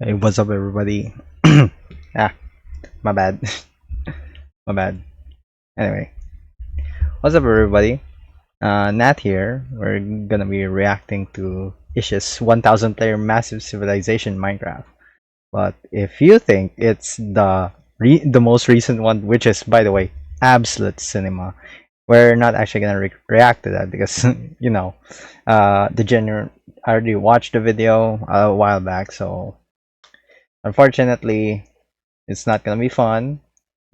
Hey, what's up, everybody? Ah, my bad. My bad. Anyway, what's up, everybody? Nat here. We're gonna be reacting to Ish's 1000 player massive civilization Minecraft. But if you think it's the most recent one, which is, by the way, absolute cinema, we're not actually gonna react to that because the genuine. I already watched the video a while back, so unfortunately it's not gonna be fun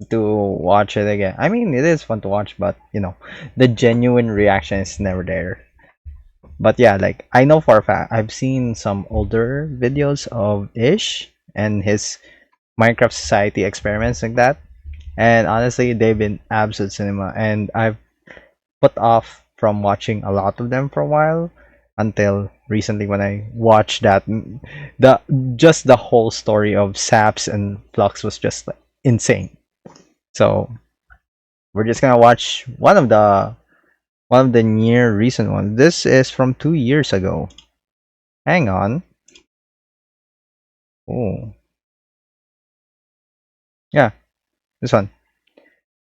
to watch it again. I mean, it is fun to watch, but the genuine reaction is never there. But yeah, like, I know for a fact I've seen some older videos of Ish and his Minecraft Society experiments like that, and honestly they've been absolute cinema, and I've put off from watching a lot of them for a while until recently when I watched that. The whole story of Saps and Flux was just like insane. So we're just gonna watch one of the near recent ones. This is from 2 years ago. Hang on. Oh yeah, this one.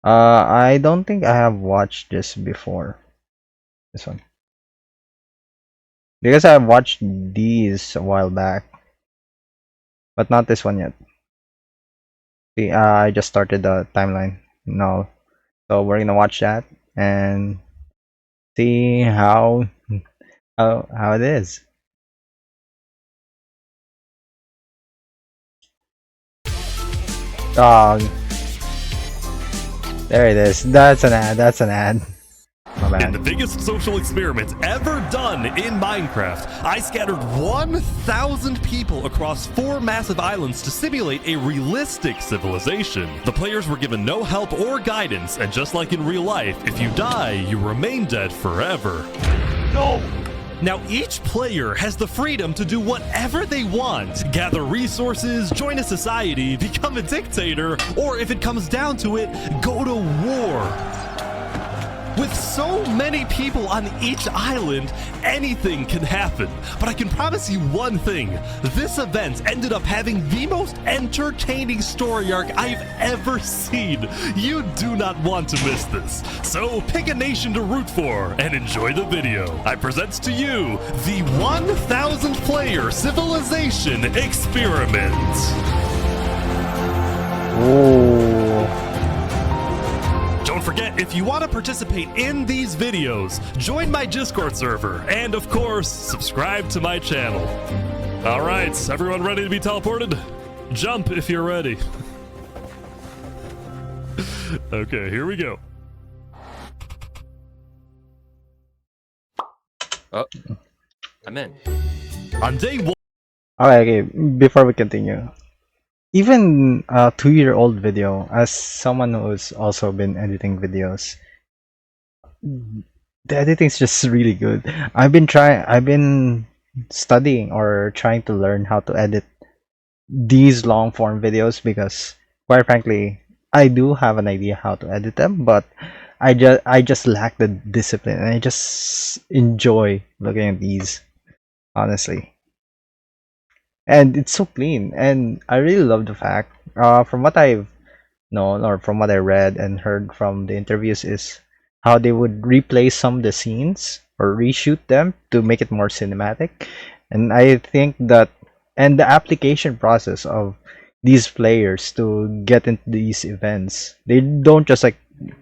I don't think I have watched this before. This one. Because I watched these a while back, but not this one yet. See, I just started the timeline now, so we're gonna watch that and see how it is. Dog. There it is. That's an ad. That's an ad. My In the bad. biggest social experiment ever done in Minecraft, I scattered 1,000 people across 4 massive islands to simulate a realistic civilization. The players were given no help or guidance, and just like in real life, if you die, you remain dead forever. No! Now, each player has the freedom to do whatever they want. Gather resources, join a society, become a dictator, or if it comes down to it, go to war. With so many people on each island, anything can happen. But I can promise you one thing. This event ended up having the most entertaining story arc I've ever seen. You do not want to miss this. So pick a nation to root for and enjoy the video. I present to you the 1,000 player civilization experiment. Oh. Don't forget, if you want to participate in these videos, join my Discord server, and of course, subscribe to my channel. Alright, everyone ready to be teleported? Jump if you're ready. Okay, here we go. Oh, I'm in. On day 1, Okay. Before we continue, even a 2-year-old video, as someone who's also been editing videos, the editing's just really good. I've been studying or trying to learn how to edit these long form videos because, quite frankly, I do have an idea how to edit them, but I just lack the discipline, and I just enjoy looking at these, honestly. And it's so clean, and I really love the fact, from what I've known or from what I read and heard from the interviews, is how they would replay some of the scenes or reshoot them to make it more cinematic. And I think that, and the application process of these players to get into these events, they don't just like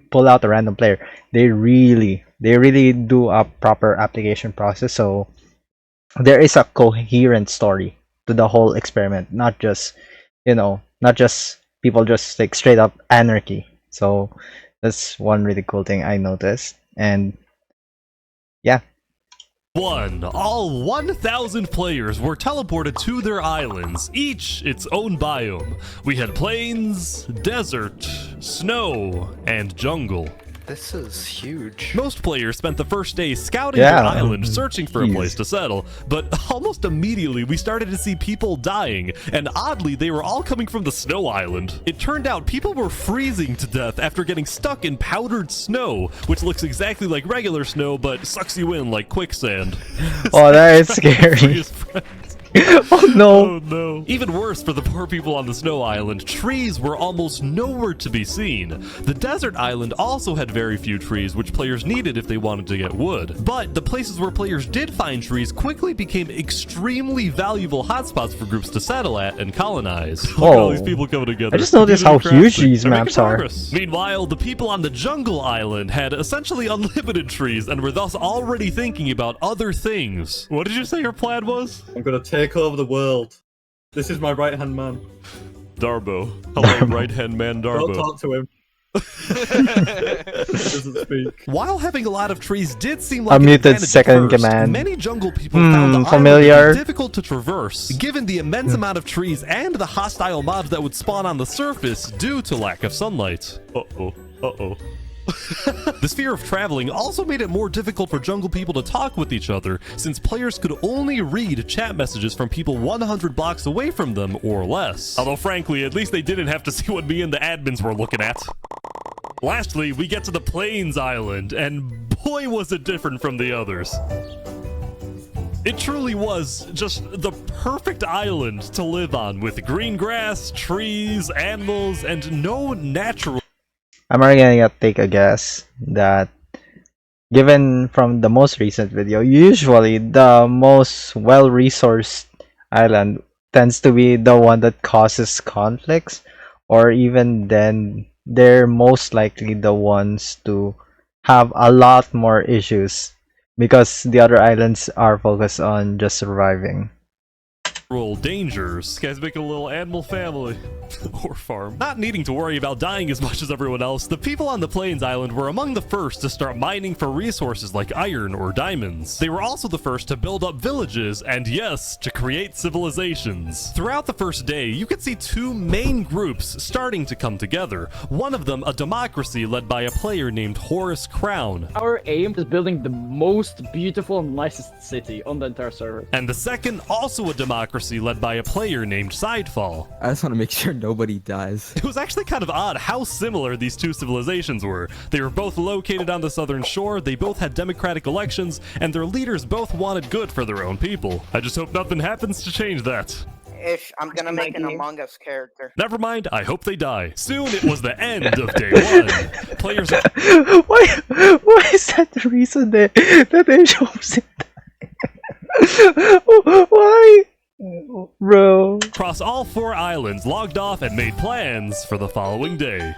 pull out a random player. They really do a proper application process, so there is a coherent story to the whole experiment, not just people just like straight up anarchy. So that's one really cool thing I noticed. And yeah. all 1,000 players were teleported to their islands, each its own biome. We had plains, desert, snow, and jungle. This is huge. Most players spent the first day scouting their island, searching for a Jeez. place to settle, but almost immediately we started to see people dying, and oddly they were all coming from the snow island. It turned out people were freezing to death after getting stuck in powdered snow, which looks exactly like regular snow but sucks you in like quicksand. Oh, that is scary. Oh no! Oh no. Even worse for the poor people on the snow island, trees were almost nowhere to be seen. The desert island also had very few trees, which players needed if they wanted to get wood. But the places where players did find trees quickly became extremely valuable hotspots for groups to settle at and colonize. Look at all these people coming together. I just noticed how huge these maps are. Meanwhile, the people on the jungle island had essentially unlimited trees and were thus already thinking about other things. What did you say your plan was? I'm gonna take over the world. This is my right-hand man. Darbo. Hello, right-hand man Darbo. Don't talk to him. Doesn't speak. While having a lot of trees did seem like A an muted advantage second at first, command. many jungle people found the familiar. island difficult to traverse, given the immense amount of trees and the hostile mobs that would spawn on the surface due to lack of sunlight. Uh-oh. Uh-oh. This fear of traveling also made it more difficult for jungle people to talk with each other, since players could only read chat messages from people 100 blocks away from them or less. Although frankly, at least they didn't have to see what me and the admins were looking at. Lastly, we get to the Plains Island, and boy was it different from the others. It truly was just the perfect island to live on, with green grass, trees, animals, and no natural... I'm already gonna take a guess that, given from the most recent video, usually the most well-resourced island tends to be the one that causes conflicts, or even then, they're most likely the ones to have a lot more issues because the other islands are focused on just surviving. Dangers. These guys make a little animal family. Or farm. Not needing to worry about dying as much as everyone else, the people on the Plains Island were among the first to start mining for resources like iron or diamonds. They were also the first to build up villages and, yes, to create civilizations. Throughout the first day, you could see two main groups starting to come together. One of them a democracy led by a player named Horace Crown. Our aim is building the most beautiful and nicest city on the entire server. And the second also a democracy led by a player named Sidefall. I just want to make sure nobody dies. It was actually kind of odd how similar these two civilizations were. They were both located on the southern shore, they both had democratic elections, and their leaders both wanted good for their own people. I just hope nothing happens to change that. Ish, I'm gonna make an Among Us character. Never mind, I hope they die. Soon it was the end of day one. Players... Why is that the reason that they chose it? Why? Bro. Across all 4 islands logged off and made plans for the following day.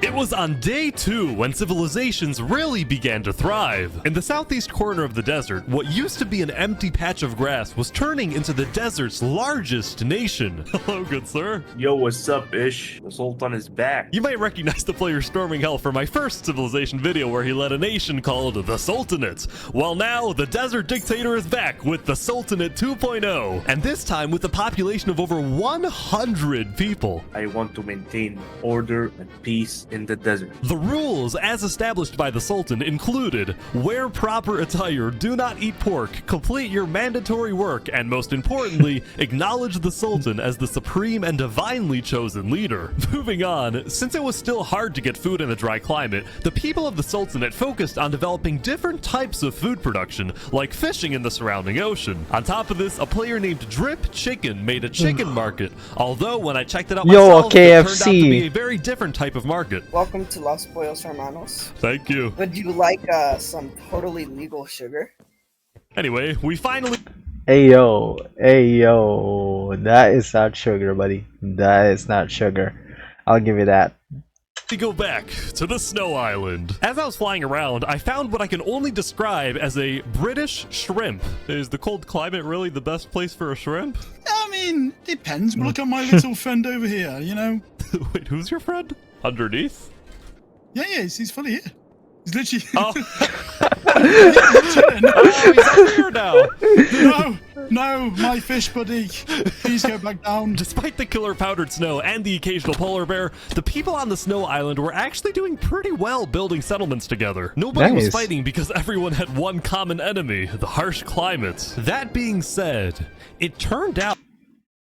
It was on day 2 when civilizations really began to thrive. In the southeast corner of the desert, what used to be an empty patch of grass was turning into the desert's largest nation. Hello, good sir. Yo, what's up, Ish? The Sultan is back. You might recognize the player storming hell from my first civilization video where he led a nation called the Sultanate. Well, now the desert dictator is back with the Sultanate 2.0, and this time with a population of over 100 people. I want to maintain order and peace in the desert. The rules, as established by the Sultan, included wear proper attire, do not eat pork, complete your mandatory work, and most importantly, acknowledge the Sultan as the supreme and divinely chosen leader. Moving on, since it was still hard to get food in a dry climate, the people of the Sultanate focused on developing different types of food production, like fishing in the surrounding ocean. On top of this, a player named Drip Chicken made a chicken market, although when I checked it out myself, it turned out to be a very different type of market. Welcome to Los Pollos Hermanos. Thank you. Would you like some totally legal sugar? Anyway, we finally... Hey yo, that is not sugar, buddy. That is not sugar. I'll give you that. We go back to the Snow Island. As I was flying around, I found what I can only describe as a British shrimp. Is the cold climate really the best place for a shrimp? I mean, depends. Look at my little friend over here, you know? Wait, who's your friend? Underneath? Yeah, he's fully here. He's literally... Oh. Oh, he's up here now. No, my fish buddy. Please go back down. Despite the killer powdered snow and the occasional polar bear, the people on the Snow Island were actually doing pretty well building settlements together. Nobody was fighting because everyone had one common enemy, the harsh climate. That being said, it turned out...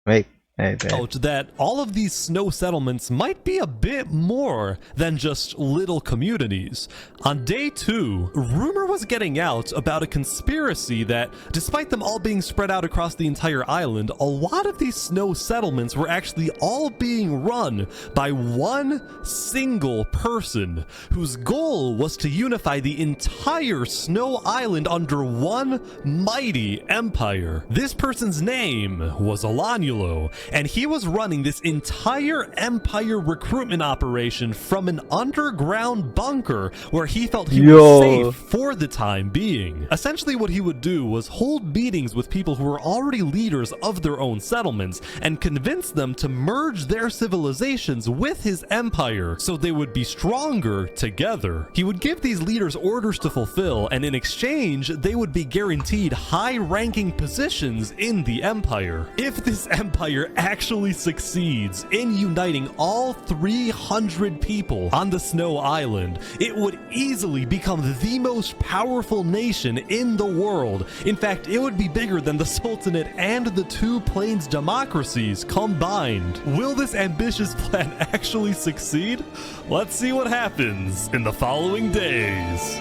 Wait, out that all of these snow settlements might be a bit more than just little communities. On day 2, rumor was getting out about a conspiracy that, despite them all being spread out across the entire island, a lot of these snow settlements were actually all being run by one single person whose goal was to unify the entire snow island under one mighty empire. This person's name was Alanulo, and he was running this entire empire recruitment operation from an underground bunker where he felt he was safe for the time being. Essentially what he would do was hold meetings with people who were already leaders of their own settlements and convince them to merge their civilizations with his empire so they would be stronger together. He would give these leaders orders to fulfill, and in exchange they would be guaranteed high-ranking positions in the empire. If this empire actually succeeds in uniting all 300 people on the Snow Island, it would easily become the most powerful nation in the world. In fact, it would be bigger than the Sultanate and the Two Plains democracies combined. Will this ambitious plan actually succeed? Let's see what happens in the following days.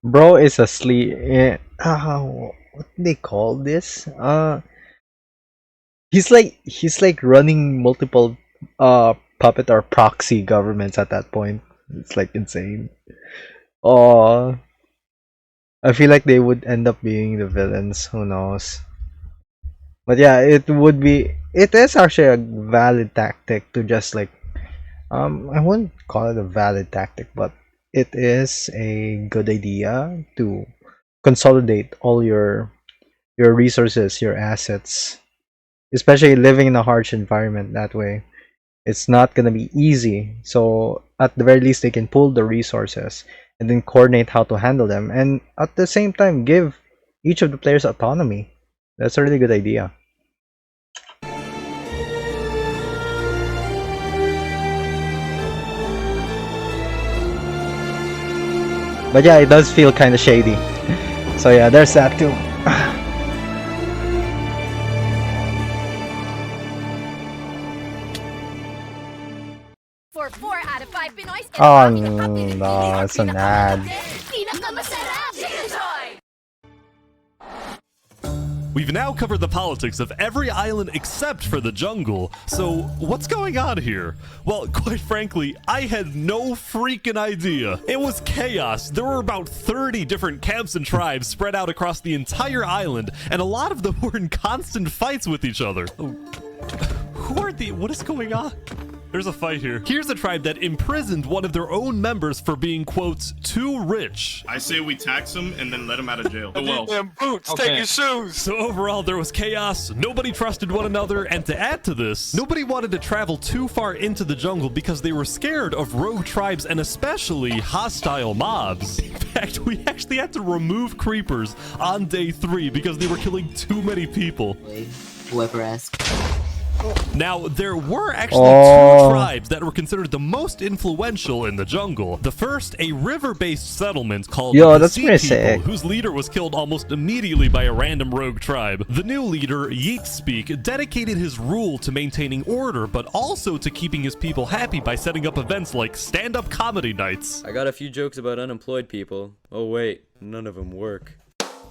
Bro is asleep. What do they call this? He's like running multiple puppet or proxy governments at that point. It's like insane. Oh, I feel like they would end up being the villains. Who knows? But yeah, it is actually a valid tactic to just like I wouldn't call it a valid tactic, but it is a good idea to consolidate all your resources, your assets, especially living in a harsh environment that way. It's not gonna be easy, so at the very least they can pool the resources and then coordinate how to handle them, and at the same time give each of the players autonomy. That's a really good idea. But yeah, it does feel kind of shady. So yeah, there's that too. For 4 out of 5 Pinoys, Oh no, it's an ad. We've now covered the politics of every island except for the jungle, so what's going on here? Well, quite frankly, I had no freaking idea. It was chaos. There were about 30 different camps and tribes spread out across the entire island, and a lot of them were in constant fights with each other. Oh, who are the... what is going on? There's a fight here. Here's a tribe that imprisoned one of their own members for being, quote, too rich. I say we tax him and then let him out of jail. Them boots, take your shoes. So overall, there was chaos, nobody trusted one another, and to add to this, nobody wanted to travel too far into the jungle because they were scared of rogue tribes and especially hostile mobs. In fact, we actually had to remove creepers on day 3 because they were killing too many people. Whoever asked. Now, there were actually 2 tribes that were considered the most influential in the jungle. The first, a river-based settlement called the Sea People, whose leader was killed almost immediately by a random rogue tribe. The new leader, Yeetspeak, dedicated his rule to maintaining order, but also to keeping his people happy by setting up events like stand-up comedy nights. I got a few jokes about unemployed people. Oh wait, none of them work.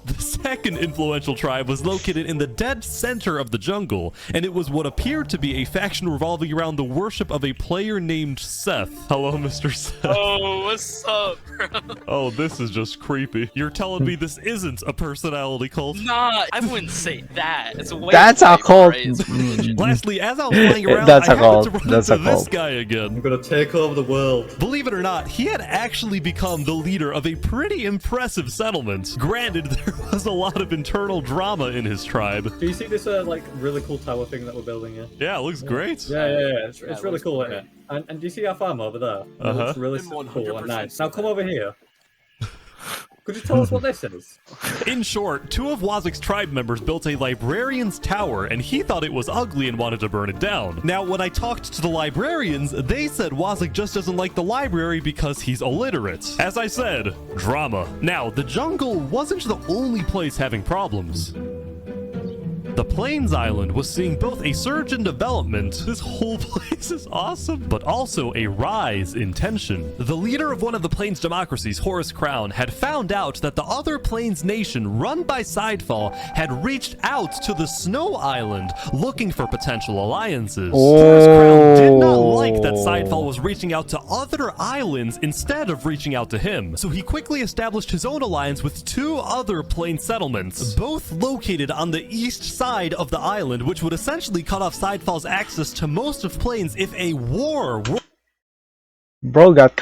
The second influential tribe was located in the dead center of the jungle, and it was what appeared to be a faction revolving around the worship of a player named Seth. Hello, Mr. Seth. Oh, what's up, bro? Oh, this is just creepy. You're telling me this isn't a personality cult? Nah, I wouldn't say that. It's a way That's a cult. Lastly, as I was flying around, That's I a happened cult. to run That's into a this cult. guy again. I'm gonna take over the world. Believe it or not, he had actually become the leader of a pretty impressive settlement. Granted, there was a lot of internal drama in his tribe. Do you see this like really cool tower thing that we're building here? Yeah, it looks great. Yeah. It's really cool, isn't it? And do you see our farm over there? It looks really cool and nice. Now come over here. Could you tell us what this is? In short, 2 of Wazik's tribe members built a librarian's tower, and he thought it was ugly and wanted to burn it down. Now, when I talked to the librarians, they said Wazik just doesn't like the library because he's illiterate. As I said, drama. Now, the jungle wasn't the only place having problems. The Plains Island was seeing both a surge in development, this whole place is awesome, but also a rise in tension. The leader of one of the Plains democracies, Horus Crown, had found out that the other Plains nation run by Sidefall had reached out to the Snow Island looking for potential alliances. Horus Crown did not like that Sidefall was reaching out to other islands instead of reaching out to him, so he quickly established his own alliance with two other Plains settlements, both located on the east side of the island, which would essentially cut off Sidefall's access to most of Plains if a war. Bro got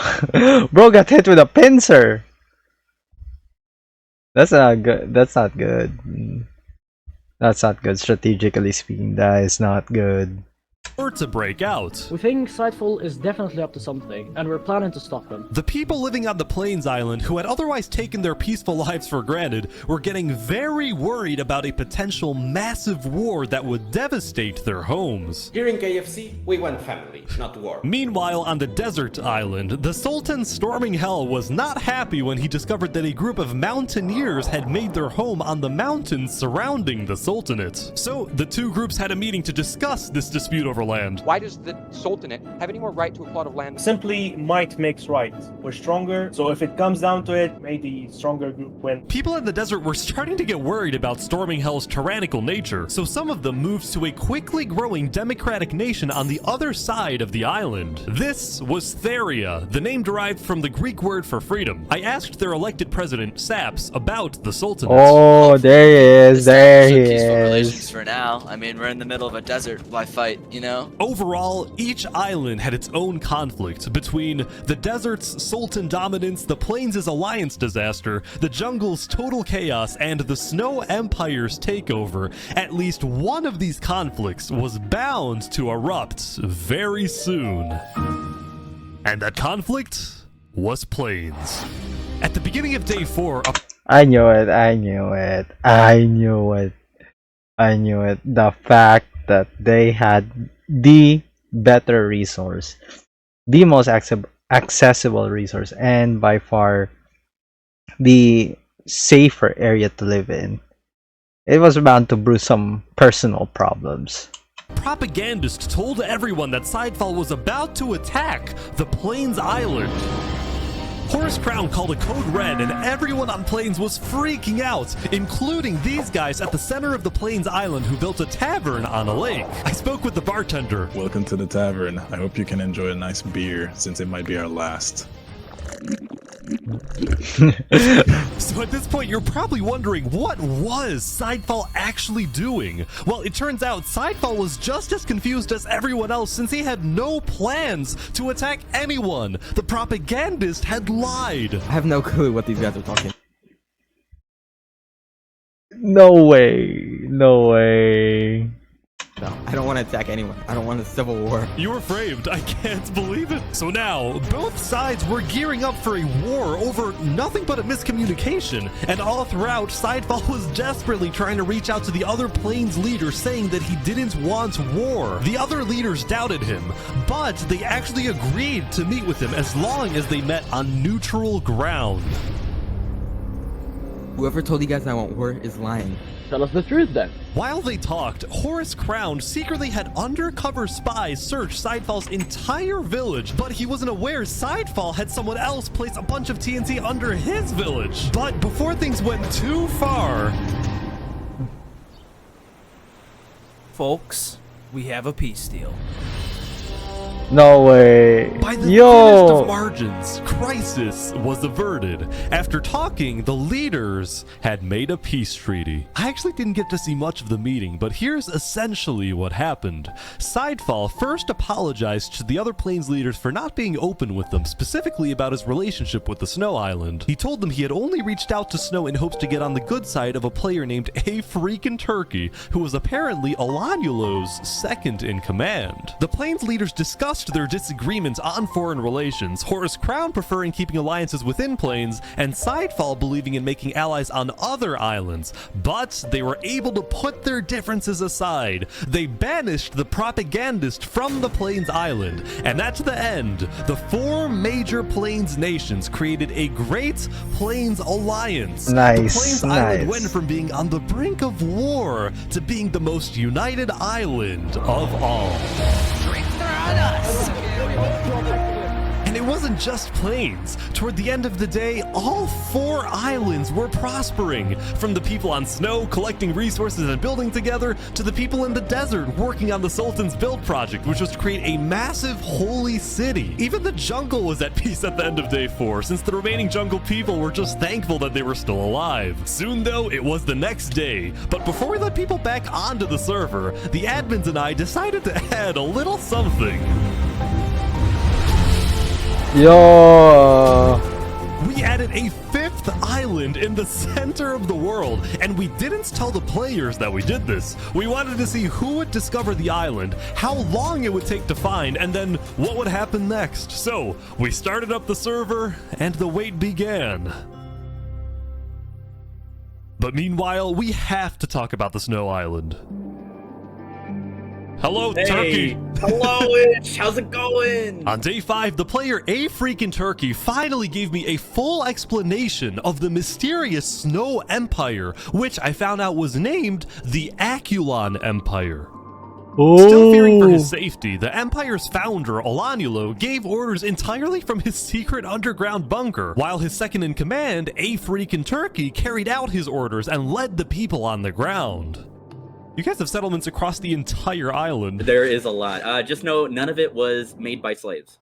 hit with a pincer. That's not good. That's not good. That's not good. Strategically speaking, that is not good. To break out. We think Sidefall is definitely up to something, and we're planning to stop him. The people living on the Plains Island, who had otherwise taken their peaceful lives for granted, were getting very worried about a potential massive war that would devastate their homes. Here in KFC, we want family, not war. Meanwhile, on the desert island, the Sultan storming hell was not happy when he discovered that a group of mountaineers had made their home on the mountains surrounding the Sultanate. So, the two groups had a meeting to discuss this dispute over land. Why does the Sultanate have any more right to a plot of land? Simply, might makes right. We're stronger, so if it comes down to it, may the stronger group win. People in the desert were starting to get worried about Storming Hell's tyrannical nature, so some of them moved to a quickly growing democratic nation on the other side of the island. This was Theria, the name derived from the Greek word for freedom. I asked their elected president, Saps, about the Sultanate. Oh, there he is. There he peaceful is. relations for now. I mean, we're in the middle of a desert. Why fight, you know? Overall, each island had its own conflict between the desert's sultan dominance, the plains' alliance disaster, the jungle's total chaos, and the Snow Empire's takeover. At least one of these conflicts was bound to erupt very soon. And that conflict was Plains. At the beginning of day 4, I knew it. I knew it. I knew it. I knew it. The fact that they had the better resource, the most accessible resource, and by far the safer area to live in, it was bound to brew some personal problems. propagandist told everyone that Sidefall was about to attack the Plains Island. Horus Crown called a code red and everyone on Plains was freaking out, including these guys at the center of the Plains Island who built a tavern on a lake. I spoke with the bartender. Welcome to the tavern. I hope you can enjoy a nice beer since it might be our last. So at this point, you're probably wondering, what was Sidefall actually doing? Well, it turns out Sidefall was just as confused as everyone else since he had no plans to attack anyone. The propagandist had lied. I have no clue what these guys are talking. No way. No way. No, I don't want to attack anyone. I don't want a civil war. You were framed. I can't believe it. So now, both sides were gearing up for a war over nothing but a miscommunication. And all throughout, Sidefall was desperately trying to reach out to the other Plains leaders saying that he didn't want war. The other leaders doubted him, but they actually agreed to meet with him as long as they met on neutral ground. Whoever told you guys I want war is lying. Tell us the truth then. While they talked, Horus Crown secretly had undercover spies search Sidefall's entire village, but he wasn't aware Sidefall had someone else place a bunch of TNT under his village. But before things went too far... Folks, we have a peace deal. No way. By the thinnest of margins, crisis was averted. After talking, the leaders had made a peace treaty. I actually didn't get to see much of the meeting, but here's essentially what happened. Sidefall first apologized to the other Plains leaders for not being open with them, specifically about his relationship with the Snow Island. He told them he had only reached out to Snow in hopes to get on the good side of a player named A Freakin' Turkey, who was apparently Alanulo's second in command. The Plains leaders discussed voiced their disagreements on foreign relations, Horus Crown preferring keeping alliances within planes, and Sidefall believing in making allies on other islands. But they were able to put their differences aside. They banished the propagandist from the Plains Island, and at the end, the 4 major Plains nations created a Great Plains Alliance. Nice, The Plains Island went from being on the brink of war to being the most united island of all. And it wasn't just plains. Toward the end of the day, all 4 islands were prospering. From the people on snow collecting resources and building together, to the people in the desert working on the Sultan's build project, which was to create a massive holy city. Even the jungle was at peace at the end of day 4, since the remaining jungle people were just thankful that they were still alive. Soon though, it was the next day. But before we let people back onto the server, the admins and I decided to add a little something. Yo! We added a 5th island in the center of the world, and we didn't tell the players that we did this. We wanted to see who would discover the island, how long it would take to find, and then what would happen next. So, we started up the server, and the wait began. But meanwhile, we have to talk about the Snow Island. Hello, Turkey! Hello-ish! How's it going? On day 5, the player A Freakin' Turkey finally gave me a full explanation of the mysterious Snow Empire, which I found out was named the Aculon Empire. Still fearing for his safety, the Empire's founder, Olanulo, gave orders entirely from his secret underground bunker, while his second-in-command, A Freakin' Turkey, carried out his orders and led the people on the ground. You guys have settlements across the entire island. There is a lot. Just know none of it was made by slaves.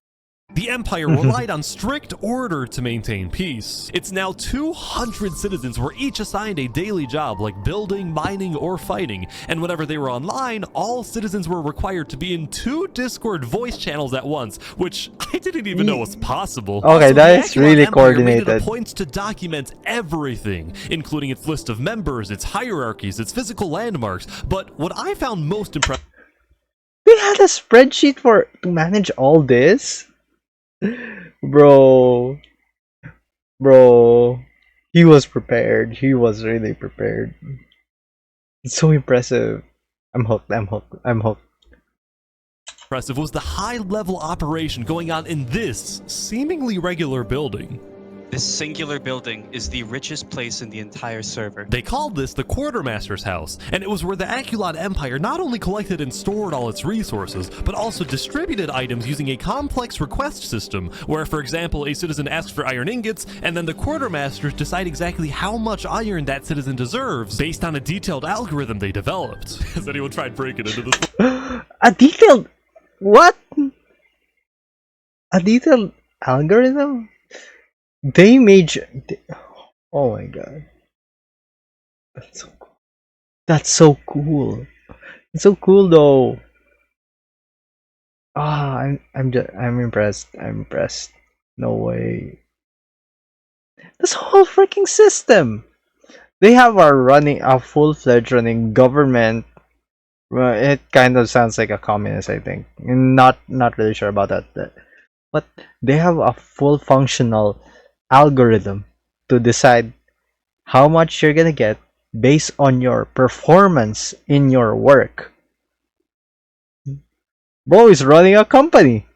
The Empire relied on strict order to maintain peace. It's now 200 citizens were each assigned a daily job like building, mining, or fighting, and whenever they were online, all citizens were required to be in 2 Discord voice channels at once, which I didn't even know was possible. Okay, Also, that is really Empire made it a coordinated. point to document everything, including its list of members, its hierarchies, its physical landmarks, but what I found most impressive... They had a spreadsheet to manage all this? Bro, he was prepared. He was really prepared. It's so impressive. I'm hooked. Impressive was the high-level operation going on in this seemingly regular building. This singular building is the richest place in the entire server. They called this the Quartermaster's House, and it was where the Aculon Empire not only collected and stored all its resources, but also distributed items using a complex request system, where, for example, a citizen asks for iron ingots, and then the Quartermasters decide exactly how much iron that citizen deserves, based on a detailed algorithm they developed. Has anyone tried breaking into this? A detailed... What? A detailed algorithm? They made... Oh my god. That's so cool. That's so cool. It's so cool though. I'm impressed. I'm impressed. No way. This whole freaking system. They have a full-fledged running government. Well, it kind of sounds like a communist, I think. Not really sure about that. But they have a full functional algorithm to decide how much you're gonna get based on your performance in your work. Bro is running a company.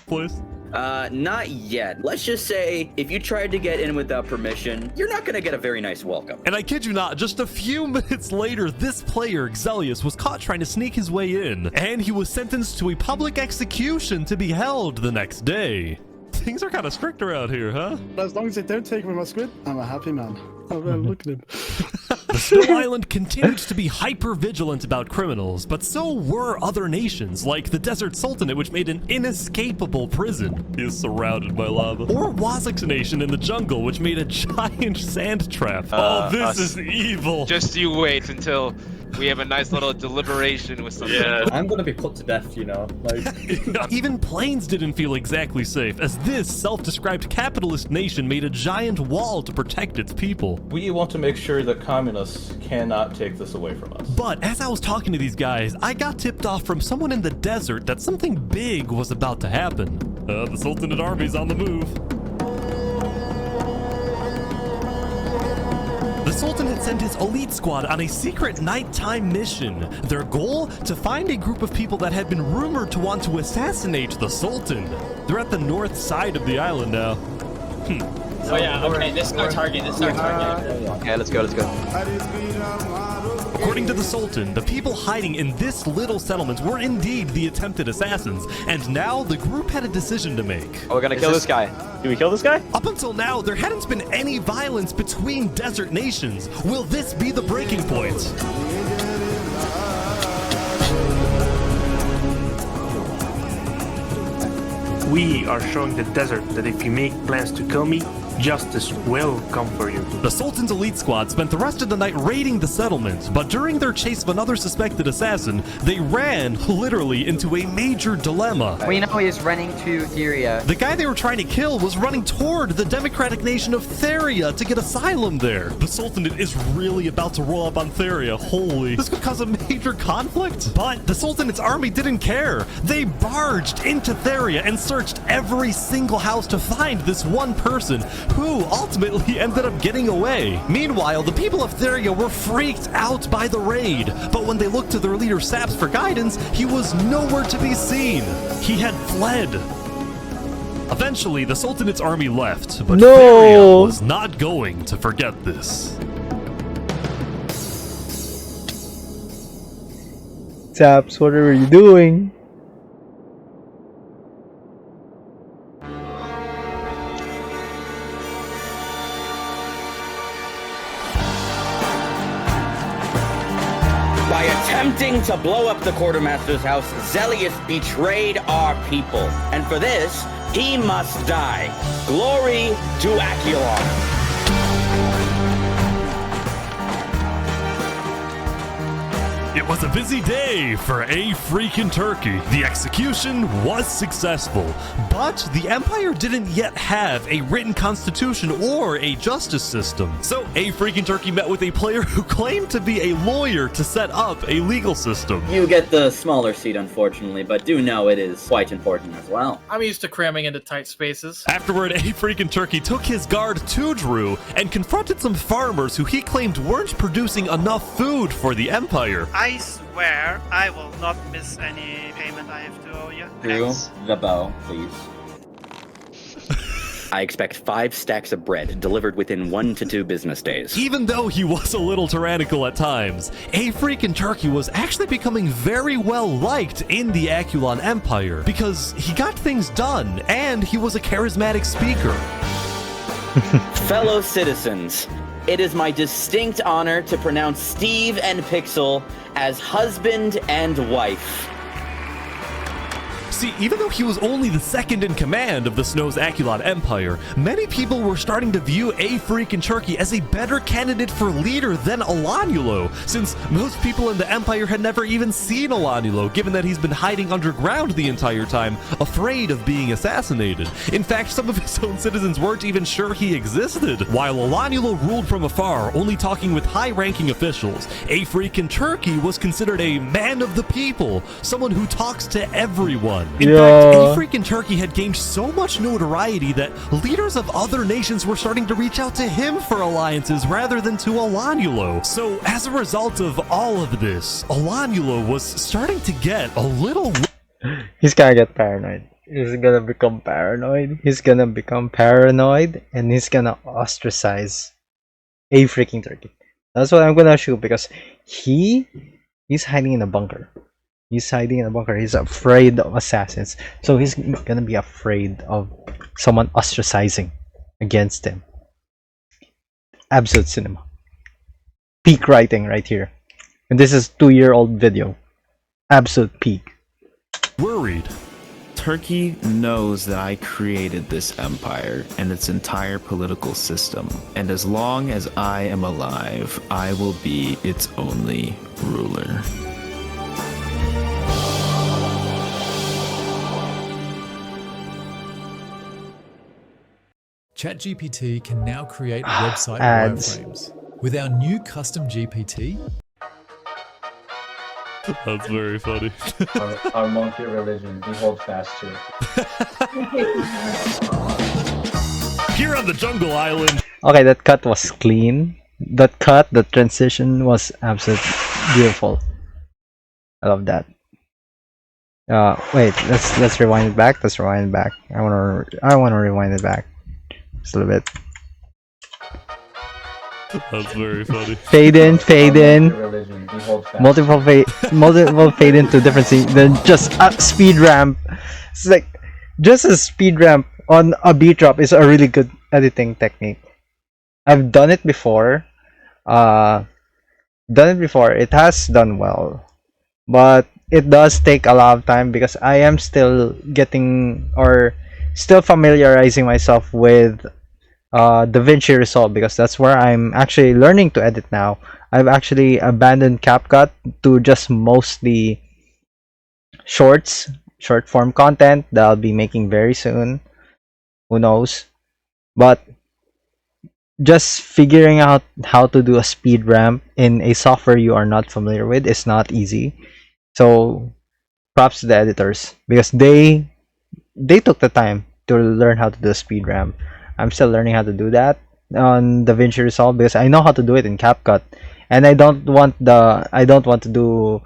Please. Not yet. Let's just say, if you tried to get in without permission, you're not gonna get a very nice welcome. And I kid you not, just a few minutes later, this player, Xelius, was caught trying to sneak his way in, and he was sentenced to a public execution to be held the next day. Things are kind of strict around here, huh? As long as they don't take away my squid, I'm a happy man. Oh, man, look at him. The Snow Island continued to be hyper-vigilant about criminals, but so were other nations, like the Desert Sultanate, which made an inescapable prison. He is surrounded by lava. Or Wazak's nation in the jungle, which made a giant sand trap. Oh, this is evil. Just you wait until We have a nice little deliberation with something. Yeah. I'm gonna be put to death, you know. Like Even planes didn't feel exactly safe, as this self-described capitalist nation made a giant wall to protect its people. We want to make sure that communists cannot take this away from us. But as I was talking to these guys, I got tipped off from someone in the desert that something big was about to happen. The Sultanate army's on the move. The Sultan had sent his elite squad on a secret nighttime mission. Their goal? To find a group of people that had been rumored to want to assassinate the Sultan. They're at the north side of the island now. Oh yeah, okay, this is our target, Okay, let's go. According to the Sultan, the people hiding in this little settlement were indeed the attempted assassins, and now the group had a decision to make. Oh, we're gonna kill this guy. Do we kill this guy? Up until now, there hadn't been any violence between desert nations. Will this be the breaking point? We are showing the desert that if you make plans to kill me, justice will come for you. The Sultan's elite squad spent the rest of the night raiding the settlement, but during their chase of another suspected assassin, they ran, literally, into a major dilemma. We know he's running to Syria. The guy they were trying to kill was running toward the democratic nation of Theria to get asylum there. The Sultanate is really about to roll up on Theria. Holy, this could cause a major conflict. But the Sultanate's army didn't care. They barged into Theria and searched every single house to find this one person, who ultimately ended up getting away. Meanwhile, the people of Theria were freaked out by the raid, but when they looked to their leader Saps for guidance, he was nowhere to be seen. He had fled. Eventually, the Sultanate's army left, but Theria was not going to forget this. Saps, what are you doing? By attempting to blow up the quartermaster's house, Zelius betrayed our people. And for this, he must die. Glory to Aculon. It was a busy day for A Freakin' Turkey. The execution was successful, but the Empire didn't yet have a written constitution or a justice system. So A Freakin' Turkey met with a player who claimed to be a lawyer to set up a legal system. You get the smaller seat, unfortunately, but do know it is quite important as well. I'm used to cramming into tight spaces. Afterward, A Freakin' Turkey took his guard to Drew and confronted some farmers who he claimed weren't producing enough food for the Empire. I swear I will not miss any payment I have to owe you. Drew, the bow, please. I expect 5 stacks of bread delivered within 1 to 2 business days. Even though he was a little tyrannical at times, A Freakin' Turkey was actually becoming very well liked in the Aculon Empire because he got things done and he was a charismatic speaker. Fellow citizens, it is my distinct honor to pronounce Steve and Pixel as husband and wife. See, even though he was only the second in command of the Snow's Aculon Empire, many people were starting to view A Freakin' Turkey as a better candidate for leader than Alanulo, since most people in the Empire had never even seen Alanulo, given that he's been hiding underground the entire time, afraid of being assassinated. In fact, some of his own citizens weren't even sure he existed. While Alanulo ruled from afar, only talking with high-ranking officials, A Freakin' Turkey was considered a man of the people, someone who talks to everyone. In fact, A Freakin' Turkey had gained so much notoriety that leaders of other nations were starting to reach out to him for alliances rather than to Alanulo. So, as a result of all of this, Alanulo was starting to get a little... He's gonna get paranoid. He's gonna become paranoid. He's gonna become paranoid, and he's gonna ostracize A Freaking Turkey. That's what I'm gonna shoot, because he's hiding in a bunker. He's hiding in a bunker. He's afraid of assassins. So he's gonna be afraid of someone ostracizing against him. Absolute cinema. Peak writing right here. And this is 2-year-old video. Absolute peak. Worried. Turkey knows that I created this empire and its entire political system, and as long as I am alive, I will be its only ruler. ChatGPT can now create website Ads. wireframes. With our new custom GPT, That's very funny. Our monkey religion, we hold fast to it. Here on the jungle island. Okay, that cut was clean. That cut, the transition was absolutely beautiful. I love that. Wait, let's rewind it back. Let's rewind it back. I wanna rewind it back just a little bit. That's very funny. Fade in, fade in. Multiple fade into different scenes. Then just a speed ramp. It's like just a speed ramp on a beat drop is a really good editing technique. I've done it before. It has done well, but it does take a lot of time because I am still still familiarizing myself with DaVinci Resolve, because that's where I'm actually learning to edit now. I've actually abandoned CapCut to just mostly short form content that I'll be making very soon. Who knows? But just figuring out how to do a speed ramp in a software you are not familiar with is not easy. So props to the editors, because they took the time to learn how to do a speed ramp. I'm still learning how to do that on DaVinci Resolve because I know how to do it in CapCut, and I don't want to do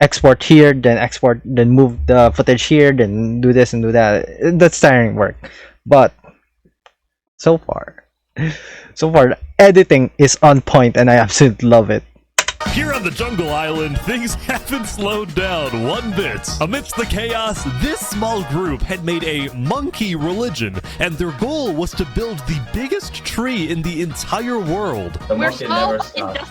export here, then move the footage here, then do this and do that. That's tiring work. But so far the editing is on point and I absolutely love it. Here on the jungle island, things haven't slowed down one bit. Amidst the chaos, this small group had made a monkey religion, and their goal was to build the biggest tree in the entire world. The monkey never stops.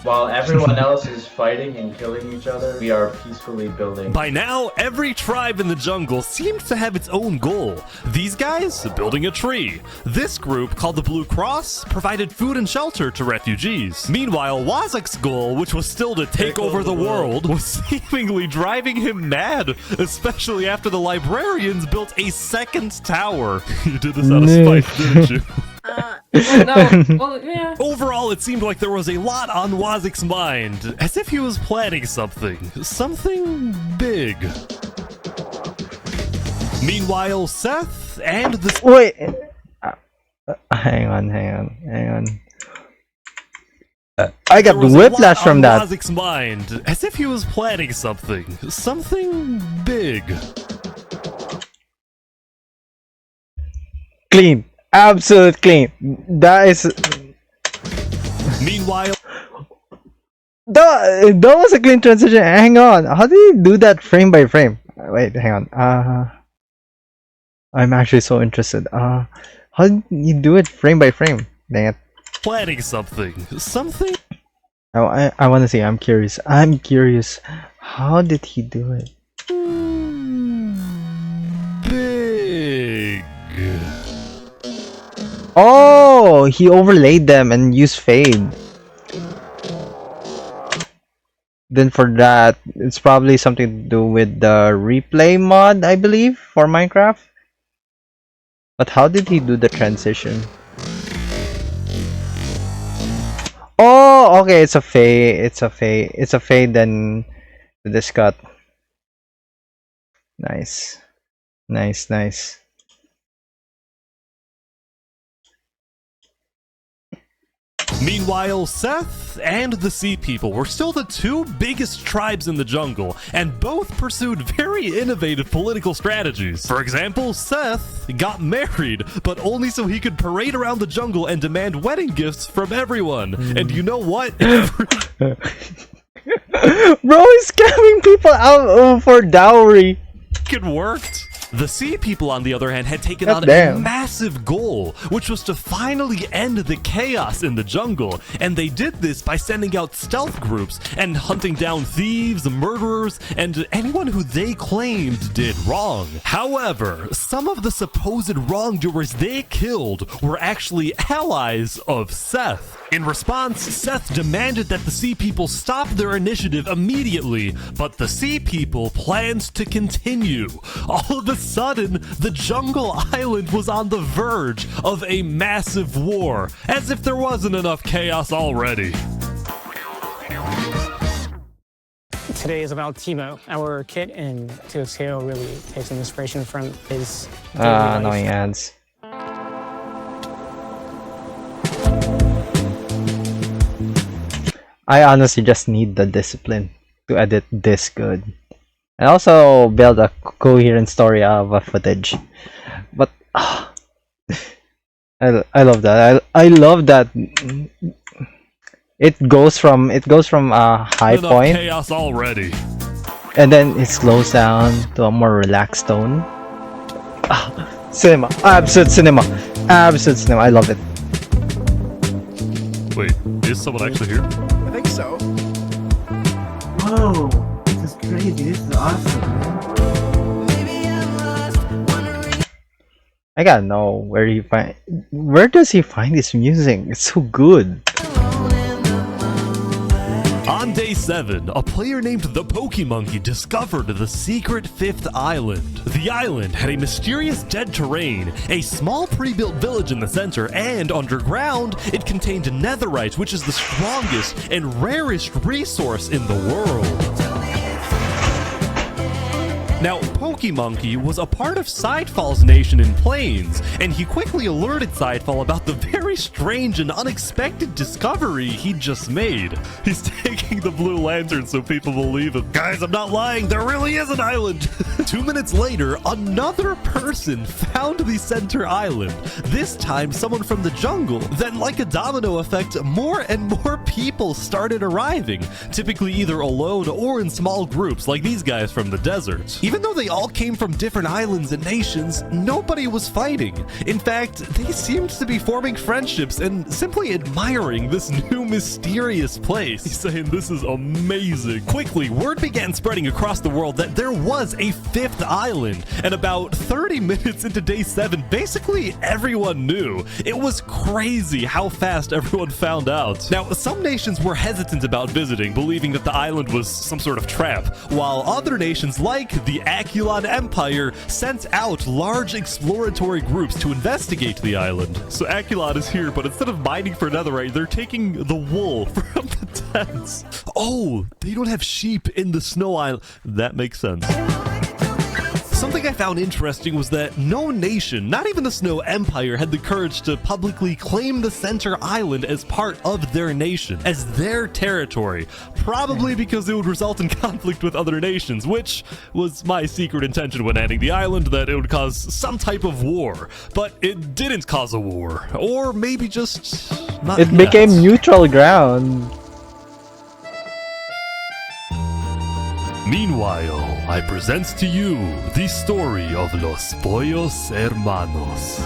While everyone else is fighting and killing each other, we are peacefully building. By now, every tribe in the jungle seemed to have its own goal. These guys, building a tree. This group, called the Blue Cross, provided food and shelter to refugees. Meanwhile, Wazak's goal, which was still to take over the world, was seemingly driving him mad, especially after the librarians built a second tower. You did this out of spite, didn't you? Yeah. Overall, it seemed like there was a lot on Wazak's mind, as if he was planning something big. Meanwhile, Seth and the... Wait! Hang on. I got whiplash from that. Wazak's mind, as if he was planning something big. Clean. Absolute clean. That is... Meanwhile... That was a clean transition. Hang on. How do you do that frame by frame? Wait, hang on. I'm actually so interested. How do you do it frame by frame? Dang it. Planning something. I want to see. I'm curious. How did he do it? Big. Oh, he overlaid them and used fade. Then for that, it's probably something to do with the replay mod, I believe, for Minecraft. But how did he do the transition? Oh, okay, it's a fade then this cut. Nice. Meanwhile, Seth and the Sea People were still the two biggest tribes in the jungle, and both pursued very innovative political strategies. For example, Seth got married, but only so he could parade around the jungle and demand wedding gifts from everyone. And you know what? Bro is scamming people out for dowry. It worked. The sea people, on the other hand, had taken God on damn. a massive goal, which was to finally end the chaos in the jungle, and they did this by sending out stealth groups and hunting down thieves, murderers, and anyone who they claimed did wrong. However, some of the supposed wrongdoers they killed were actually allies of Seth. In response, Seth demanded that the Sea People stop their initiative immediately, but the Sea People planned to continue. All of a sudden, the jungle island was on the verge of a massive war, as if there wasn't enough chaos already. Today is about Timo, our kid, and to scale really takes some inspiration from his Annoying ads. I honestly just need the discipline to edit this good. And also build a coherent story of a footage. But I love that. I love that it goes from a high Enough point chaos already. and then it slows down to a more relaxed tone. Cinema. Absolute cinema. Absolute cinema. I love it. Wait, is someone actually here? I think so. Whoa, this is crazy. This is awesome, man. I gotta know where does he find this music? It's so good. On day 7, a player named the Pokemonkey discovered the secret 5th island. The island had a mysterious dead terrain, a small pre-built village in the center, and underground, it contained netherite, which is the strongest and rarest resource in the world. Now, Pokemonkey was a part of Sidefall's nation in Plains, and he quickly alerted Sidefall about the very strange and unexpected discovery he'd just made. He's taking the blue lantern so people believe him. Guys, I'm not lying, there really is an island! 2 minutes later, another person found the center island. This time, someone from the jungle. Then, like a domino effect, more and more people started arriving, typically either alone or in small groups, like these guys from the desert. Even though they all came from different islands and nations, nobody was fighting. In fact, they seemed to be forming friendships and simply admiring this new mysterious place. He's saying this is amazing. Quickly, word began spreading across the world that there was a 5th island, and about 30 minutes into day 7, basically everyone knew. It was crazy how fast everyone found out. Now, some nations were hesitant about visiting, believing that the island was some sort of trap, while other nations like the Aculon Empire sent out large exploratory groups to investigate the island. So Aculon is here, but instead of mining for netherite, they're taking the wool from the tents. Oh, they don't have sheep in the snow island. That makes sense. Something I found interesting was that no nation, not even the Snow Empire, had the courage to publicly claim the center island as part of their nation, as their territory, probably because it would result in conflict with other nations, which was my secret intention when adding the island, that it would cause some type of war. But it didn't cause a war, or maybe just not It yet. became neutral ground. Meanwhile, I present to you the story of Los Pollos Hermanos.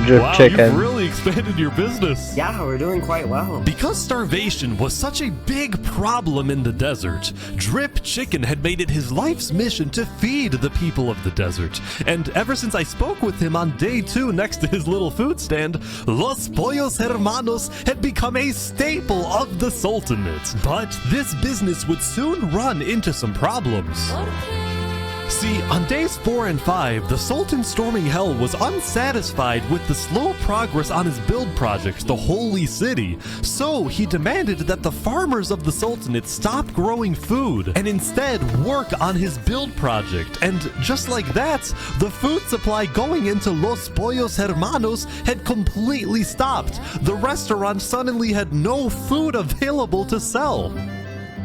Drip Wow, chicken. you've really expanded your business. Yeah, we're doing quite well. Because starvation was such a big problem in the desert, Drip Chicken had made it his life's mission to feed the people of the desert. And ever since I spoke with him on day 2 next to his little food stand, Los Pollos Hermanos had become a staple of the Sultanate. But this business would soon run into some problems. See, on days 4 and 5, the Sultan storming hell was unsatisfied with the slow progress on his build project, the Holy City. So he demanded that the farmers of the Sultanate stop growing food and instead work on his build project. And just like that, the food supply going into Los Pollos Hermanos had completely stopped. The restaurant suddenly had no food available to sell.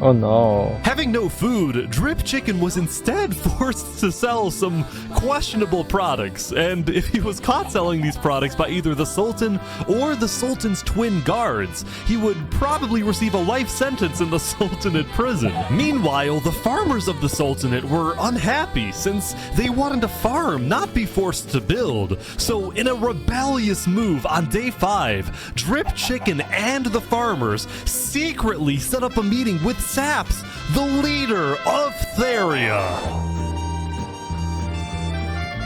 Oh no. Having no food, Drip Chicken was instead forced to sell some questionable products, and if he was caught selling these products by either the Sultan or the Sultan's twin guards, he would probably receive a life sentence in the Sultanate prison. Meanwhile, the farmers of the Sultanate were unhappy since they wanted to farm, not be forced to build. So in a rebellious move on day 5, Drip Chicken and the farmers secretly set up a meeting with Saps, the leader of Theria.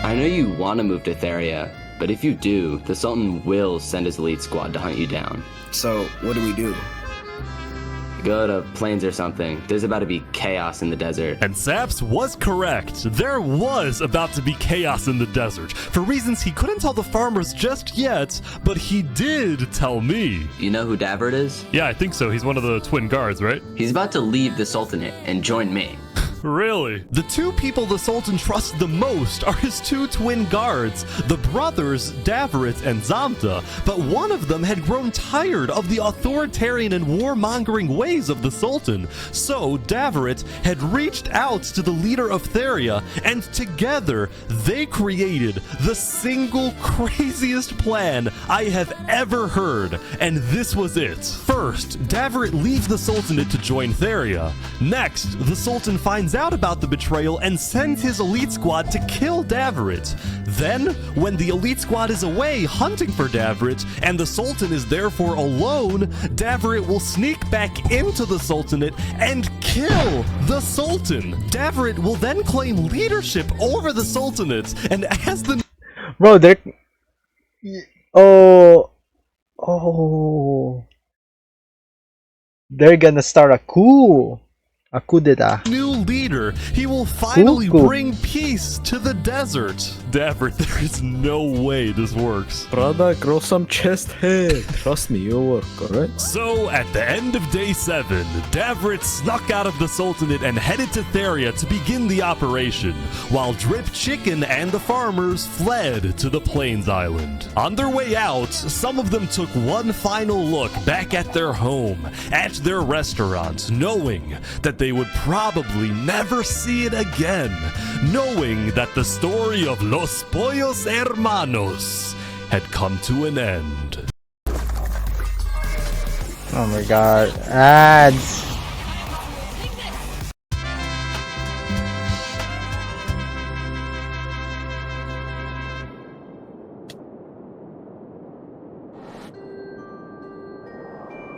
I know you want to move to Theria, but if you do, the Sultan will send his elite squad to hunt you down. So, what do we do? Go to Plains or something. There's about to be chaos in the desert. And Saps was correct. There was about to be chaos in the desert, for reasons he couldn't tell the farmers just yet, but he did tell me. You know who Davert is? Yeah, I think so. He's one of the twin guards, right? He's about to leave the Sultanate and join me. Really? The two people the Sultan trusts the most are his two twin guards, the brothers Daveret and Zamta, but one of them had grown tired of the authoritarian and warmongering ways of the Sultan. So Daveret had reached out to the leader of Theria, and together they created the single craziest plan I have ever heard, and this was it. First, Daveret leaves the Sultanate to join Theria. Next, the Sultan finds out about the betrayal and sends his elite squad to kill Daveret. Then, when the elite squad is away hunting for Daveret and the Sultan is therefore alone, Daveret will sneak back into the Sultanate and kill the Sultan. Daveret will then claim leadership over the Sultanate, and as the Bro, they're they're gonna start a coup. A coup d'etat. New leader, he will finally bring peace to the desert. Davert, there is no way this works. Brother, grow some chest hair. Trust me, you'll work, alright? So, at the end of day 7, Davert snuck out of the Sultanate and headed to Theria to begin the operation, while Drip Chicken and the farmers fled to the Plains Island. On their way out, some of them took one final look back at their home, at their restaurant, knowing that they would probably never see it again, knowing that the story of Los Pollos Hermanos had come to an end. Oh my god, ads!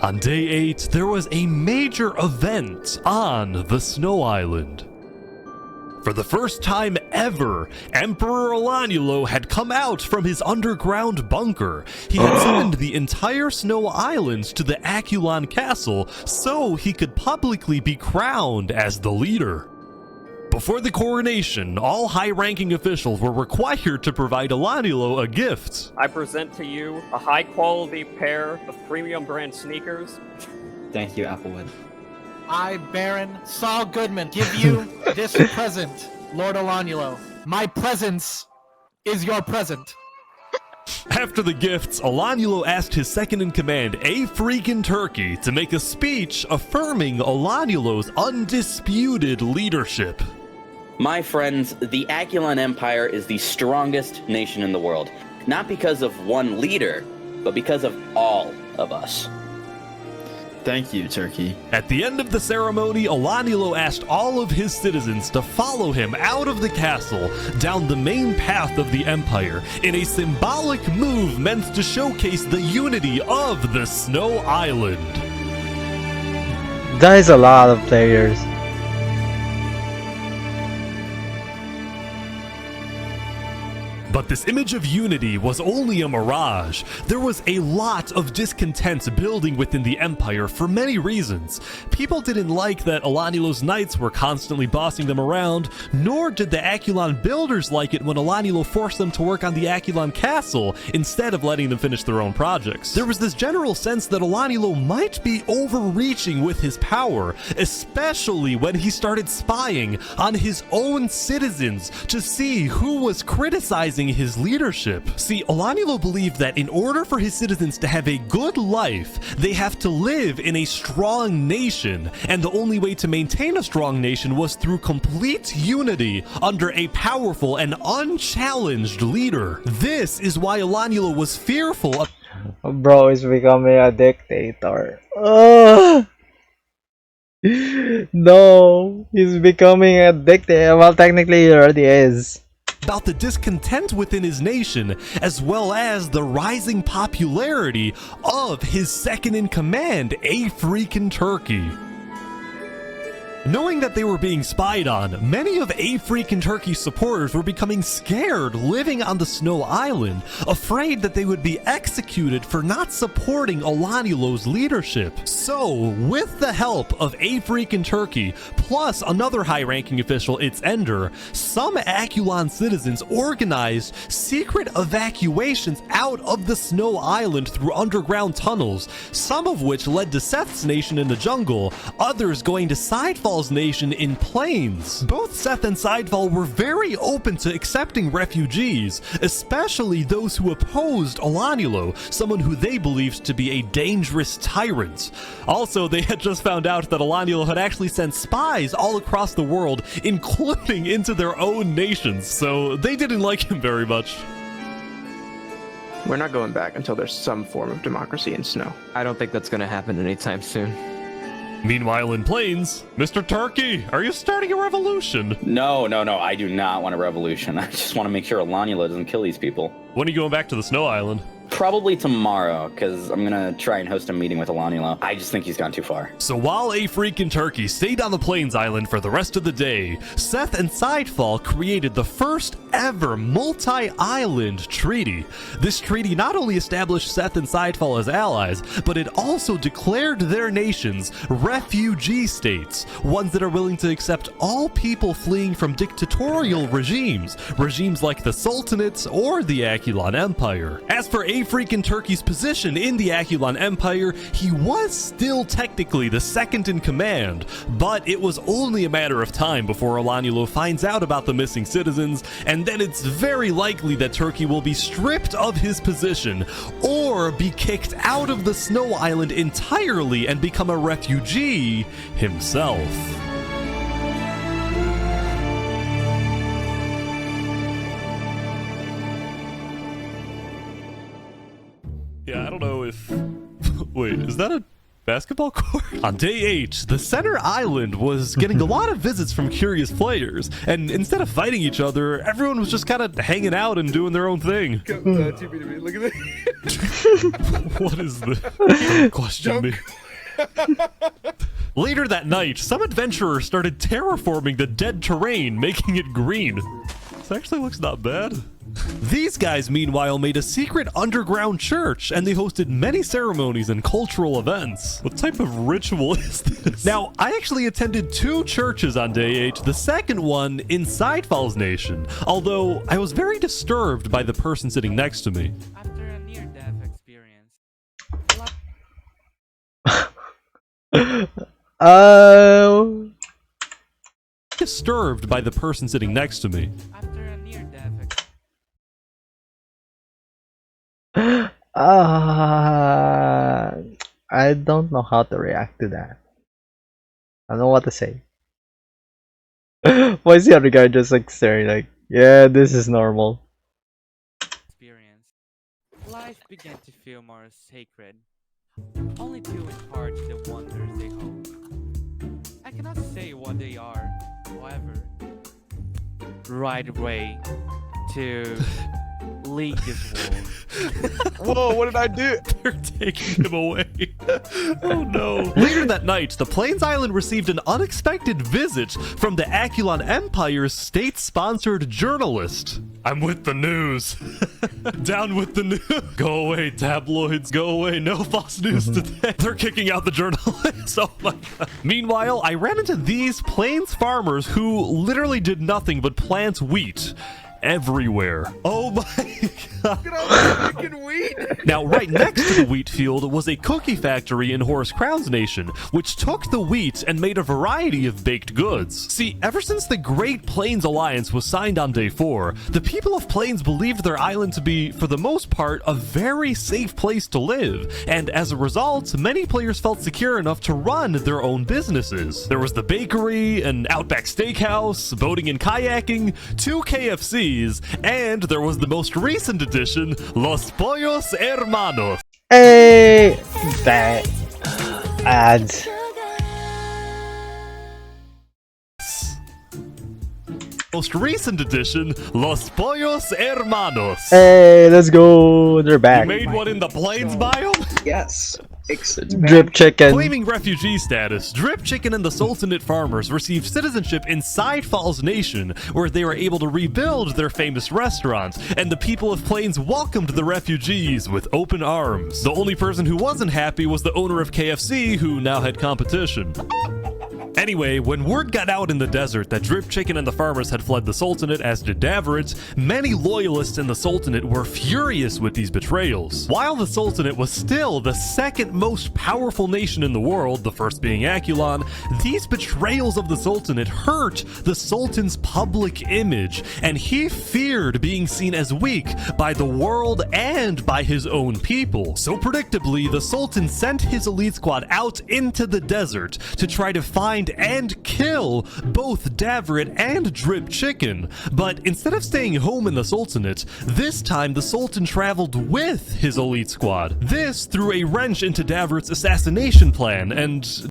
On day 8, there was a major event on the Snow Island. For the first time ever, Emperor Olanulo had come out from his underground bunker. He had summoned the entire Snow Island to the Aculon Castle so he could publicly be crowned as the leader. Before the coronation, all high-ranking officials were required to provide Olanulo a gift. I present to you a high-quality pair of premium brand sneakers. Thank you, Applewood. I, Baron Saul Goodman, give you this present, Lord Olanulo. My presence is your present. After the gifts, Olanulo asked his second-in-command, A Freakin' Turkey, to make a speech affirming Olanulo's undisputed leadership. My friends, the Aculon Empire is the strongest nation in the world. Not because of one leader, but because of all of us. Thank you, Turkey. At the end of the ceremony, Olanulo asked all of his citizens to follow him out of the castle, down the main path of the Empire, in a symbolic move meant to showcase the unity of the Snow Island. That is a lot of players. But this image of unity was only a mirage. There was a lot of discontent building within the Empire for many reasons. People didn't like that Olanulo's knights were constantly bossing them around, nor did the Aculon builders like it when Olanulo forced them to work on the Aculon castle instead of letting them finish their own projects. There was this general sense that Olanulo might be overreaching with his power, especially when he started spying on his own citizens to see who was criticizing his leadership. See, Olanulo believed that in order for his citizens to have a good life, they have to live in a strong nation, and the only way to maintain a strong nation was through complete unity under a powerful and unchallenged leader. This is why Olanulo was fearful of— Bro is becoming a dictator. Ugh. No, he's becoming a dictator. Well, technically he already is. About the discontent within his nation, as well as the rising popularity of his second-in-command, a freaking Turkey. Knowing that they were being spied on, many of A Freakin' Turkey's supporters were becoming scared living on the Snow Island, afraid that they would be executed for not supporting Olanulo's leadership. So, with the help of A Freakin' Turkey, plus another high-ranking official, its Ender, some Akulon citizens organized secret evacuations out of the Snow Island through underground tunnels, some of which led to Seth's nation in the jungle, others going to Sidefall's nation in plains. Both Seth and Sidefall were very open to accepting refugees, especially those who opposed Olanulo, someone who they believed to be a dangerous tyrant. Also, they had just found out that Olanulo had actually sent spies all across the world, including into their own nations, so they didn't like him very much. We're not going back until there's some form of democracy in Snow. I don't think that's gonna happen anytime soon. Meanwhile in Plains, Mr. Turkey, are you starting a revolution? No, I do not want a revolution. I just want to make sure Olanulo doesn't kill these people. When are you going back to the Snow Island? Probably tomorrow, because I'm gonna try and host a meeting with Olanulo. I just think he's gone too far. So while A Freakin' Turkey stayed on the Plains Island for the rest of the day, Seth and Sidefall created the first ever multi-island treaty. This treaty not only established Seth and Sidefall as allies, but it also declared their nations refugee states, ones that are willing to accept all people fleeing from dictatorial regimes like the Sultanate or the Akulon Empire. As for A Freakin' Turkey's position in the Akulon Empire, he was still technically the second in command, but it was only a matter of time before Olanulo finds out about the missing citizens, and then it's very likely that Turkey will be stripped of his position, or be kicked out of the Snow Island entirely and become a refugee himself. Yeah, I don't know if... Wait, is that a basketball court? On day 8, the center island was getting a lot of visits from curious players, and instead of fighting each other, everyone was just kind of hanging out and doing their own thing. Look at this. What is this? Don't question me. Later that night, some adventurers started terraforming the dead terrain, making it green. This actually looks not bad. These guys, meanwhile, made a secret underground church, and they hosted many ceremonies and cultural events. What type of ritual is this? Now, I actually attended 2 churches on day 8, the second one in Sidefall's nation, although I was very disturbed by the person sitting next to me. After a near-death experience. Disturbed by the person sitting next to me. After a near-death I don't know how to react to that. I don't know what to say. Why is the other guy just like staring like, yeah, this is normal. experience, life began to feel more sacred, only due in part to the wonders they hold. I cannot say what they are, however, right way to lead this world. Whoa, what did I do? They're taking him away. Oh no. Later that night, the Plains Island received an unexpected visit from the Akulon Empire's state-sponsored journalist. I'm with the news. Down with the news. Go away, tabloids. Go away. No false news today. They're kicking out the journalists. Oh my god. Meanwhile, I ran into these Plains farmers who literally did nothing but plant wheat. everywhere. Oh my god. Look at all this freaking wheat. Now, right next to the wheat field was a cookie factory in Horus Crown's nation, which took the wheat and made a variety of baked goods. See, ever since the Great Plains Alliance was signed on day 4, the people of Plains believed their island to be, for the most part, a very safe place to live, and as a result, many players felt secure enough to run their own businesses. There was the bakery, an Outback Steakhouse, boating and kayaking, 2 KFCs, and there was the most recent addition, Los Pollos Hermanos. Hey, that ads. Most recent addition, Los Pollos Hermanos. Hey, let's go. They're back. You made one in the Plains biome? Yes. Drip chicken. Claiming refugee status, Drip Chicken and the Sultanate farmers received citizenship in Sidefall's nation, where they were able to rebuild their famous restaurant, and the people of Plains welcomed the refugees with open arms. The only person who wasn't happy was the owner of KFC, who now had competition. Anyway, when word got out in the desert that Drip Chicken and the farmers had fled the Sultanate, as did Davrit, many loyalists in the Sultanate were furious with these betrayals. While the Sultanate was still the second most powerful nation in the world, the first being Akulon, these betrayals of the Sultanate hurt the Sultan's public image, and he feared being seen as weak by the world and by his own people. So predictably, the Sultan sent his elite squad out into the desert to try to find and kill both Davrit and Drip Chicken. But instead of staying home in the Sultanate, this time the Sultan traveled with his elite squad. This threw a wrench into Davrit's assassination plan, and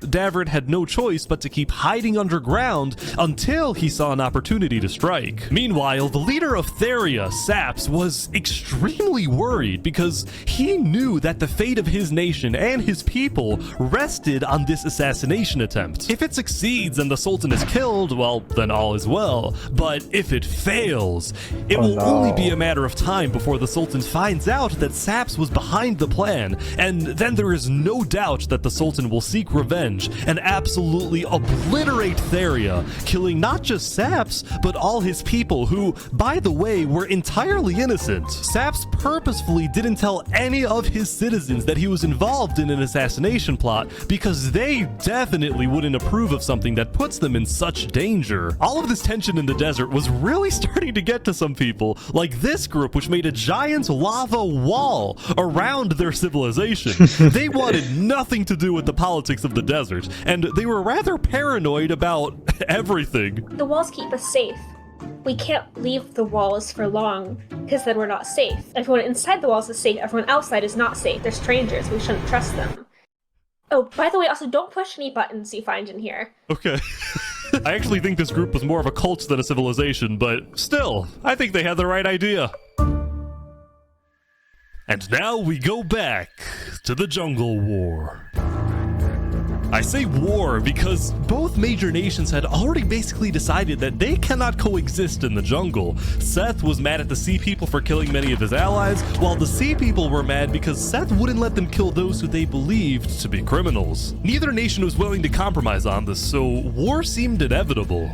Davrit had no choice but to keep hiding underground until he saw an opportunity to strike. Meanwhile, the leader of Theria, Saps, was extremely worried because he knew that the fate of his nation and his people rested on this assassination attempt. If it succeeds and the Sultan is killed, well, then all is well. But if it fails, it will only be a matter of time before the Sultan finds out that Saps was behind the plan, and then there is no doubt that the Sultan will seek revenge and absolutely obliterate Theria, killing not just Saps, but all his people who, by the way, were entirely innocent. Saps purposefully didn't tell any of his citizens that he was involved in an assassination plot because they definitely wouldn't approve of something that puts them in such danger. All of this tension in the desert was really starting to get to some people, like this group, which made a giant lava wall around their civilization. They wanted nothing to do with the politics of the desert, and they were rather paranoid about everything. The walls keep us safe. We can't leave the walls for long, because then we're not safe. Everyone inside the walls is safe, everyone outside is not safe. They're strangers, we shouldn't trust them. Oh, by the way, also don't push any buttons you find in here. Okay. I actually think this group was more of a cult than a civilization, but still, I think they had the right idea. And now we go back to the Jungle War. I say war because both major nations had already basically decided that they cannot coexist in the jungle. Seth was mad at the Sea People for killing many of his allies, while the Sea People were mad because Seth wouldn't let them kill those who they believed to be criminals. Neither nation was willing to compromise on this, so war seemed inevitable.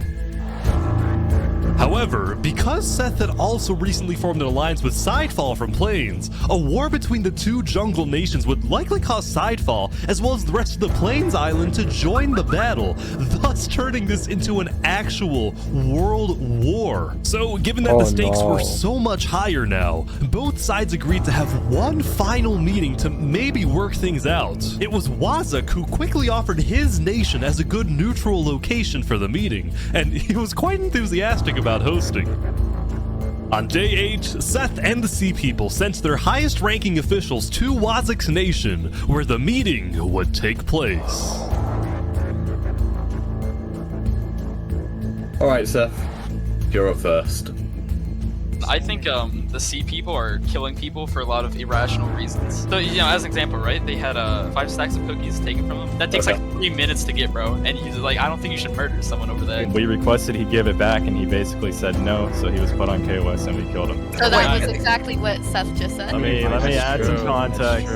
However, because Seth had also recently formed an alliance with Sidefall from Plains, a war between the two jungle nations would likely cause Sidefall, as well as the rest of the Plains Island, to join the battle, thus turning this into an actual world war. So, given that the stakes were so much higher now, both sides agreed to have one final meeting to maybe work things out. It was Wazak who quickly offered his nation as a good neutral location for the meeting, and he was quite enthusiastic about hosting. On day 8, Seth and the Sea People sent their highest-ranking officials to Wazik's nation, where the meeting would take place. Alright, Seth. You're up first. I think the Sea People are killing people for a lot of irrational reasons. So, you know, as an example, right? They had 5 stacks of cookies taken from them. That takes like 3 minutes to get, bro. And he's like, I don't think you should murder someone over that. We requested he give it back, and he basically said no, so he was put on KOS and we killed him. So that was exactly what Seth just said. Let me add some context.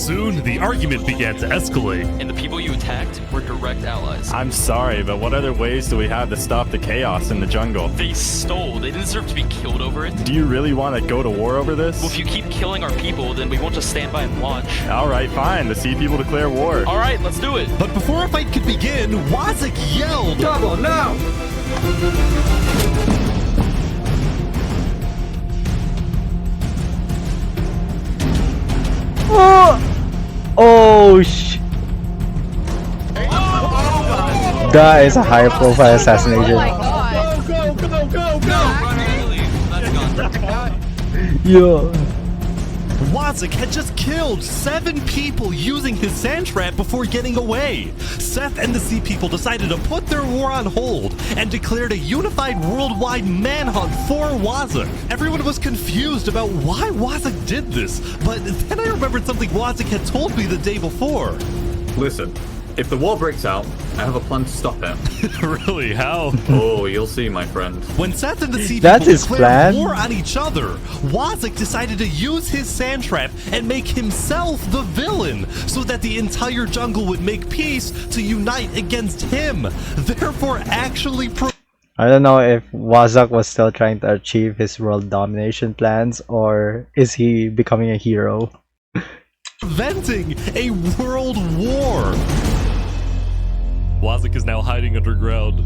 Soon, the argument began to escalate. And the people you attacked were direct allies. I'm sorry, but what other ways do we have to stop the chaos in the jungle? They stole. They didn't deserve to be killed over it. Do you really want to go to war over this? Well, if you keep killing our people, then we won't just stand by and watch. Alright, fine. The Sea People declare war. Alright, let's do it. But before a fight could begin, Wazik yelled, "Double, no!" Oh sh! That is a high-profile assassination. Yo. Wazik had just killed 7 people using his sand trap before getting away. Seth and the Sea People decided to put their war on hold and declared a unified worldwide manhunt for Wazik. Everyone was confused about why Wazik did this, but then I remembered something Wazik had told me the day before. Listen, if the war breaks out, I have a plan to stop it. Really? How? Oh, you'll see, my friend. When Seth and the Sea That's People his declared plan? war on each other, Wazik decided to use his sand trap and make himself the villain, so that the entire jungle would make peace to unite against him, therefore actually I don't know if Wazak was still trying to achieve his world domination plans, or is he becoming a hero? preventing a world war. Wazik is now hiding underground.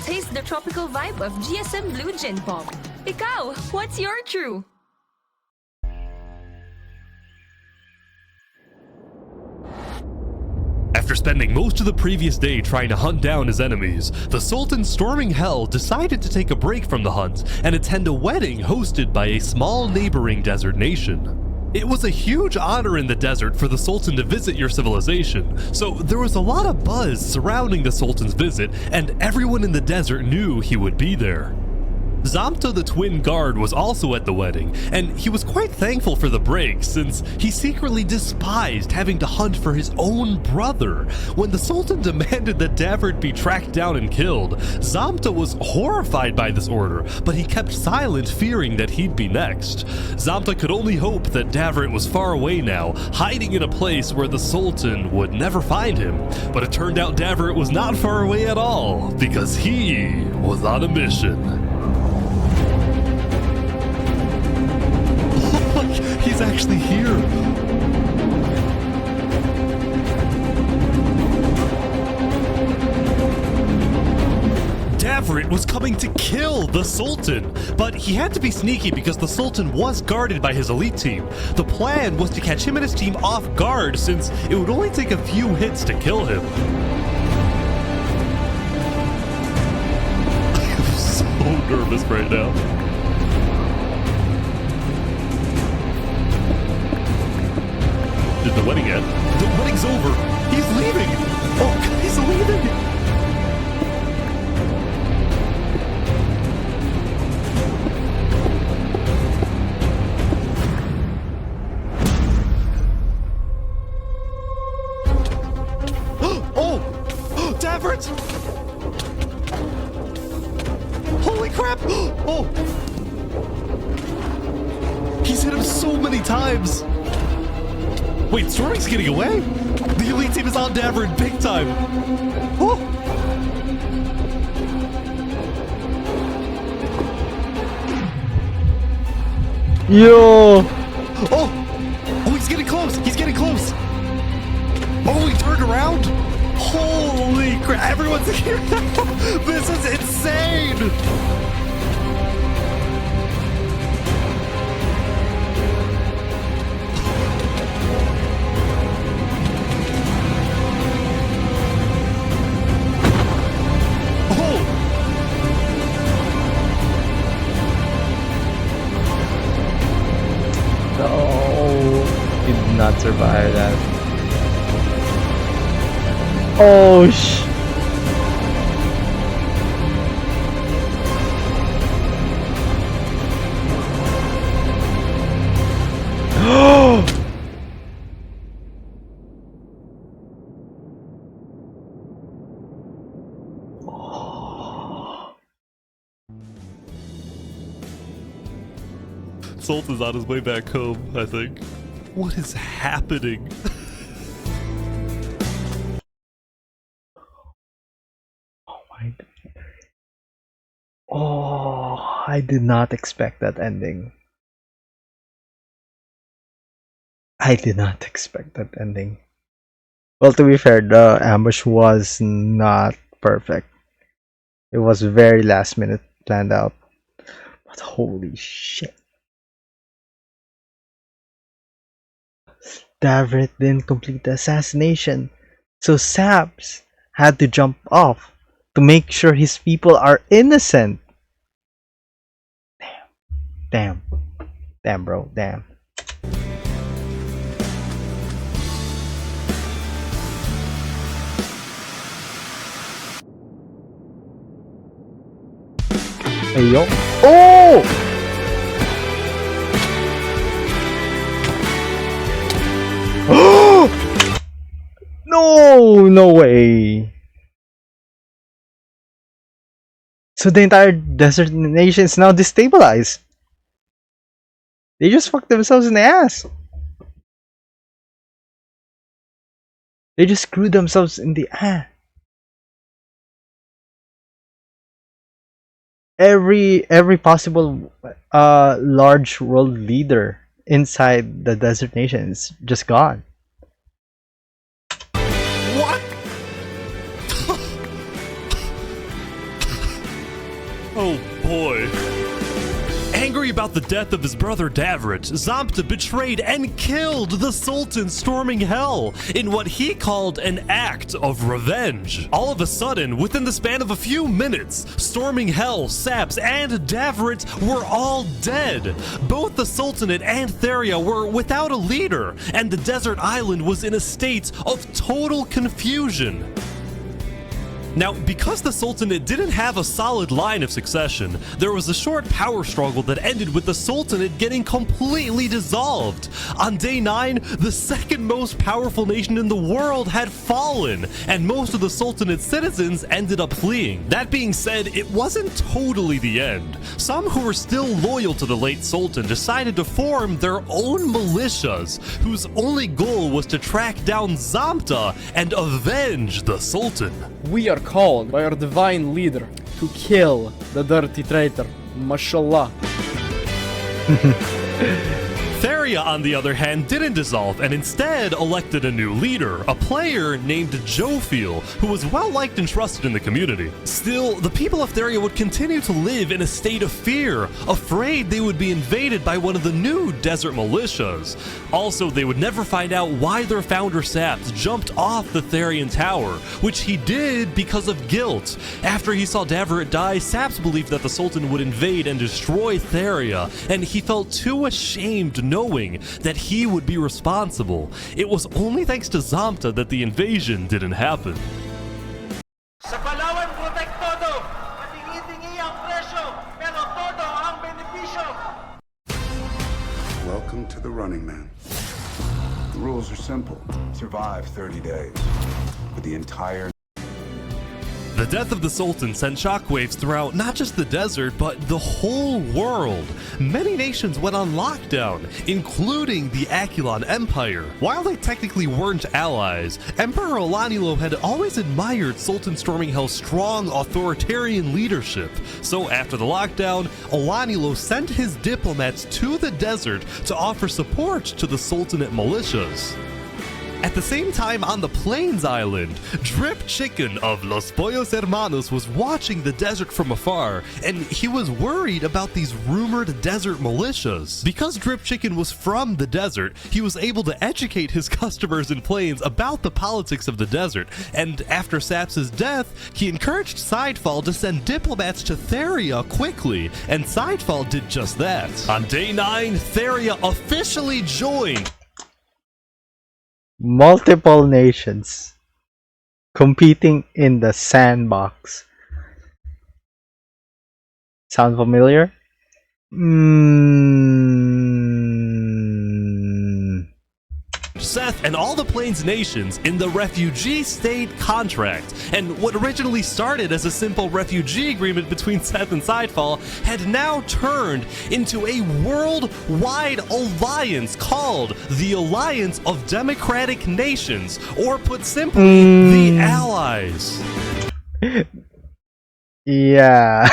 Taste the tropical vibe of GSM Blue Gin Pop. Ikaw, what's your true? After spending most of the previous day trying to hunt down his enemies, the Sultan storming hell decided to take a break from the hunt and attend a wedding hosted by a small neighboring desert nation. It was a huge honor in the desert for the Sultan to visit your civilization, so there was a lot of buzz surrounding the Sultan's visit, and everyone in the desert knew he would be there. Zamta the twin guard was also at the wedding, and he was quite thankful for the break since he secretly despised having to hunt for his own brother. When the Sultan demanded that Davert be tracked down and killed, Zamta was horrified by this order, but he kept silent, fearing that he'd be next. Zamta could only hope that Davert was far away now, hiding in a place where the Sultan would never find him. But it turned out Davert was not far away at all, because he was on a mission. He's actually here. Davert was coming to kill the Sultan, but he had to be sneaky because the Sultan was guarded by his elite team. The plan was to catch him and his team off guard since it would only take a few hits to kill him. I'm so nervous right now. Did the wedding end? The wedding's over. He's leaving. Oh, he's leaving. Oh, Davert! Holy crap! Oh, he's hit him so many times. Wait, Storming's getting away? The elite team is on Davert big time. Oh. Yo! Oh, he's getting close. He's getting close. Oh, he turned around. Holy crap! Everyone's here. This is insane. No, he did not survive that. Oh sh. Sultan's on his way back home, I think. What is happening? Oh, I did not expect that ending. I did not expect that ending. Well, to be fair, the ambush was not perfect. It was very last minute planned out. But holy shit. Davrit didn't complete the assassination, so Saps had to jump off to make sure his people are innocent. Damn. Damn, bro. Damn. Hey, yo. Oh! No, no way. So the entire desert nation is now destabilized. They just fucked themselves in the ass. They just screwed themselves in the ass. Every possible large world leader inside the desert nation is just gone. What? Oh boy. Angry about the death of his brother Davrit, Zamta betrayed and killed the Sultan, storming hell in what he called an act of revenge. All of a sudden, within the span of a few minutes, storming hell, Saps, and Davrit were all dead. Both the Sultanate and Theria were without a leader, and the desert island was in a state of total confusion. Now, because the Sultanate didn't have a solid line of succession, there was a short power struggle that ended with the Sultanate getting completely dissolved. On day 9, the second most powerful nation in the world had fallen, and most of the Sultanate's citizens ended up fleeing. That being said, it wasn't totally the end. Some who were still loyal to the late Sultan decided to form their own militias, whose only goal was to track down Zamta and avenge the Sultan. We are called by our divine leader to kill the dirty traitor. Mashallah. Theria, on the other hand, didn't dissolve and instead elected a new leader, a player named Jophiel, who was well-liked and trusted in the community. Still, the people of Theria would continue to live in a state of fear, afraid they would be invaded by one of the new desert militias. Also, they would never find out why their founder Saps jumped off the Therian tower, which he did because of guilt. After he saw Davrit die, Saps believed that the Sultan would invade and destroy Theria, and he felt too ashamed knowing that he would be responsible. It was only thanks to Zamta that the invasion didn't happen. Sa Palawan, protect todo! Matingi-tingi ang presyo, pero todo ang benepisyo! Welcome to the Running Man. The rules are simple. Survive 30 days with the entire... The death of the Sultan sent shockwaves throughout not just the desert, but the whole world. Many nations went on lockdown, including the Akulon Empire. While they technically weren't allies, Emperor Olanilo had always admired Sultan Storming Hell's strong authoritarian leadership. So after the lockdown, Olanilo sent his diplomats to the desert to offer support to the Sultanate militias. At the same time, on the Plains Island, Drip Chicken of Los Pollos Hermanos was watching the desert from afar, and he was worried about these rumored desert militias. Because Drip Chicken was from the desert, he was able to educate his customers in Plains about the politics of the desert, and after Saps' death, he encouraged Sidefall to send diplomats to Theria quickly, and Sidefall did just that. On day 9, Theria officially joined Multiple nations competing in the sandbox. Sound familiar? Seth and all the Plains nations in the refugee state contract, and what originally started as a simple refugee agreement between Seth and Sidefall had now turned into a worldwide alliance called the Alliance of Democratic Nations, or put simply, the Allies. Yeah.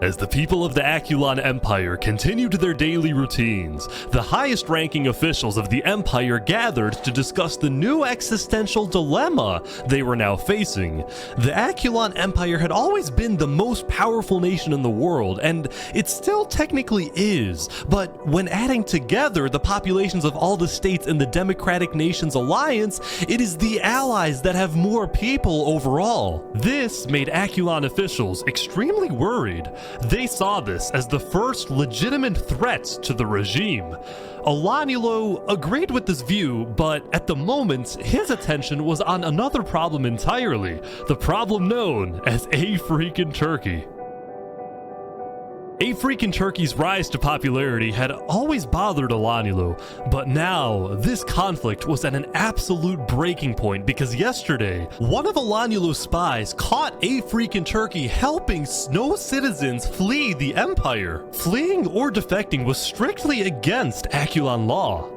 As the people of the Aculon Empire continued their daily routines, the highest-ranking officials of the Empire gathered to discuss the new existential dilemma they were now facing. The Aculon Empire had always been the most powerful nation in the world, and it still technically is, but when adding together the populations of all the states in the Democratic Nations Alliance, it is the allies that have more people overall. This made Aculon officials extremely worried. They saw this as the first legitimate threat to the regime. Alanyulo agreed with this view, but at the moment, his attention was on another problem entirely, the problem known as A Freakin' Turkey. A Freakin' Turkey's rise to popularity had always bothered Alanyulo, but now this conflict was at an absolute breaking point because yesterday, one of Alanyulo's spies caught A Freakin' Turkey helping Snow citizens flee the Empire. Fleeing or defecting was strictly against Aculon law.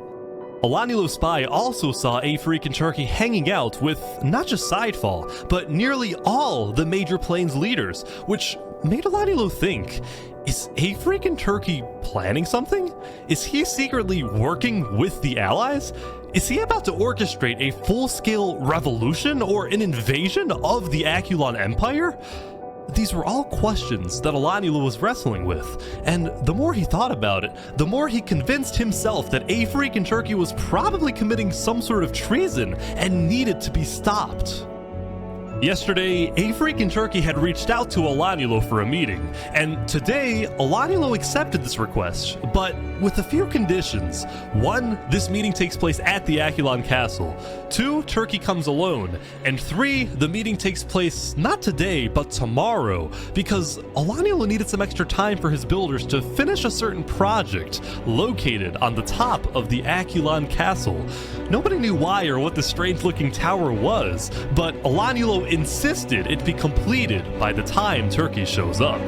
Alanyulo's spy also saw A Freakin' Turkey hanging out with not just Sidefall, but nearly all the major Plains leaders, which made Alanyulo think, is A Freakin' Turkey planning something? Is he secretly working with the Allies? Is he about to orchestrate a full-scale revolution or an invasion of the Aculon Empire? These were all questions that Alanyulo was wrestling with, and the more he thought about it, the more he convinced himself that A Freakin' Turkey was probably committing some sort of treason and needed to be stopped. Yesterday, A Freakin' Turkey had reached out to Alanyulo for a meeting, and today, Alanyulo accepted this request, but with a few conditions. 1, this meeting takes place at the Aculon Castle. 2, Turkey comes alone. And 3, the meeting takes place not today, but tomorrow, because Alanyulo needed some extra time for his builders to finish a certain project located on the top of the Aculon Castle. Nobody knew why or what the strange-looking tower was, but Alanyulo insisted it be completed by the time Turkey shows up.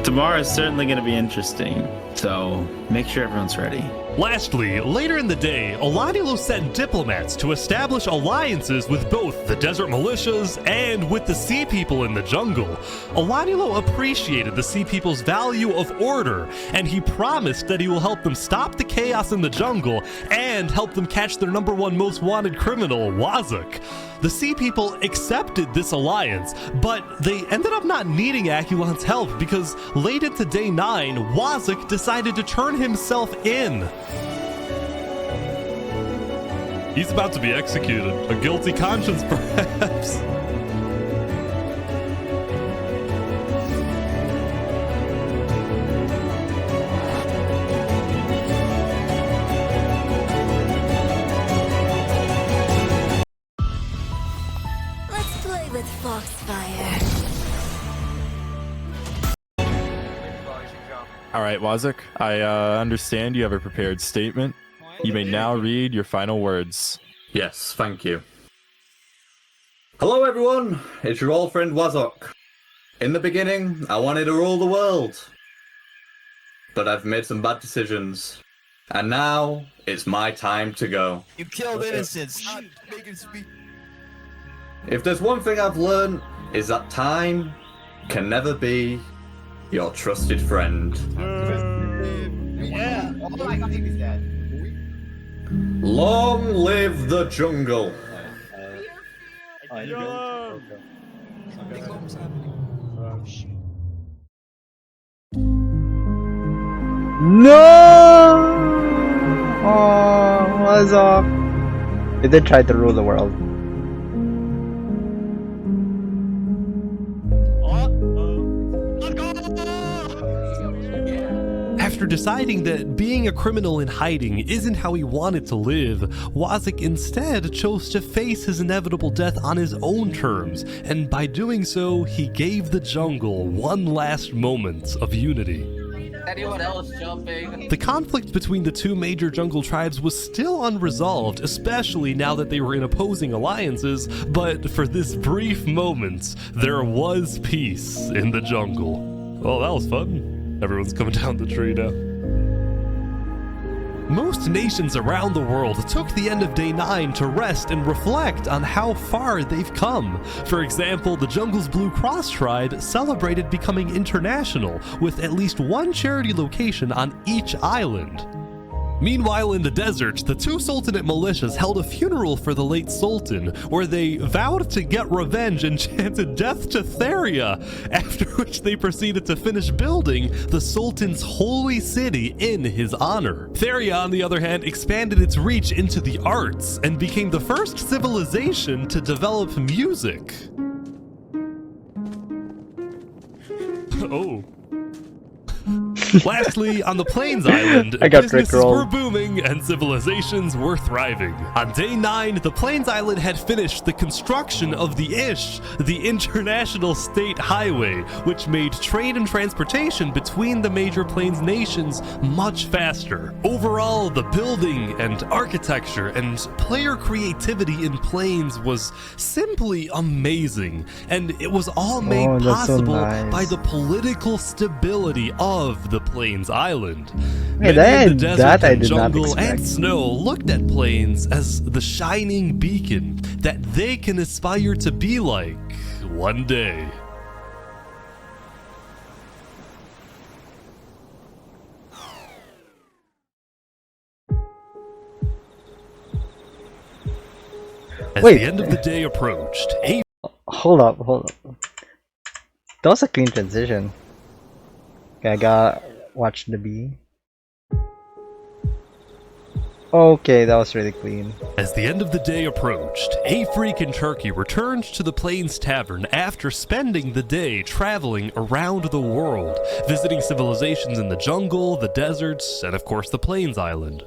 Tomorrow is certainly going to be interesting, so make sure everyone's ready. Lastly, later in the day, Alanyulo sent diplomats to establish alliances with both the desert militias and with the sea people in the jungle. Alanyulo appreciated the sea people's value of order, and he promised that he will help them stop the chaos in the jungle and help them catch their #1 most wanted criminal, Wazuk. The sea people accepted this alliance, but they ended up not needing Aculon's help because late into day 9, Wazuk decided to turn himself in. He's about to be executed. A guilty conscience, perhaps. Let's play with Foxfire. All right, Wazuk, I understand you have a prepared statement. You may now read your final words. Yes, thank you. Hello everyone, it's your old friend Wazok. In the beginning, I wanted to rule the world. but I've made some bad decisions. And now, it's my time to go. You killed innocents. Stop making speech. If there's one thing I've learned, is that time can never be your trusted friend. Yeah. Oh my god, he's dead. Long live the jungle. No! Oh, what's up? They did try to rule the world. After deciding that being a criminal in hiding isn't how he wanted to live, Wazik instead chose to face his inevitable death on his own terms, and by doing so, he gave the jungle one last moment of unity. Anyone else jumping? The conflict between the two major jungle tribes was still unresolved, especially now that they were in opposing alliances, but for this brief moment, there was peace in the jungle. Well, that was fun. Everyone's coming down the tree now. Most nations around the world took the end of day 9 to rest and reflect on how far they've come. For example, the jungle's Blue Cross tribe celebrated becoming international, with at least one charity location on each island. Meanwhile, in the desert, the two Sultanate militias held a funeral for the late Sultan, where they vowed to get revenge and chanted death to Theria, after which they proceeded to finish building the Sultan's holy city in his honor. Theria, on the other hand, expanded its reach into the arts and became the first civilization to develop music. Oh. Lastly, on the Plains Island, businesses were booming and civilizations were thriving. On day 9, the Plains Island had finished the construction of the ISH, the International State Highway, which made trade and transportation between the major Plains nations much faster. Overall, the building and architecture and player creativity in Plains was simply amazing, and it was all made possible by the political stability of the Plains Island. Hey, Many in the desert I and did not jungle expect. and snow looked at Plains as the shining beacon that they can aspire to be like one day. As Wait. the end of the day approached, Hold up. That was a clean transition. Okay, I gotta watch the bee. Okay, that was really clean. As the end of the day approached, a freak in Turkey returned to the Plains Tavern after spending the day traveling around the world, visiting civilizations in the jungle, the deserts, and of course the Plains Island.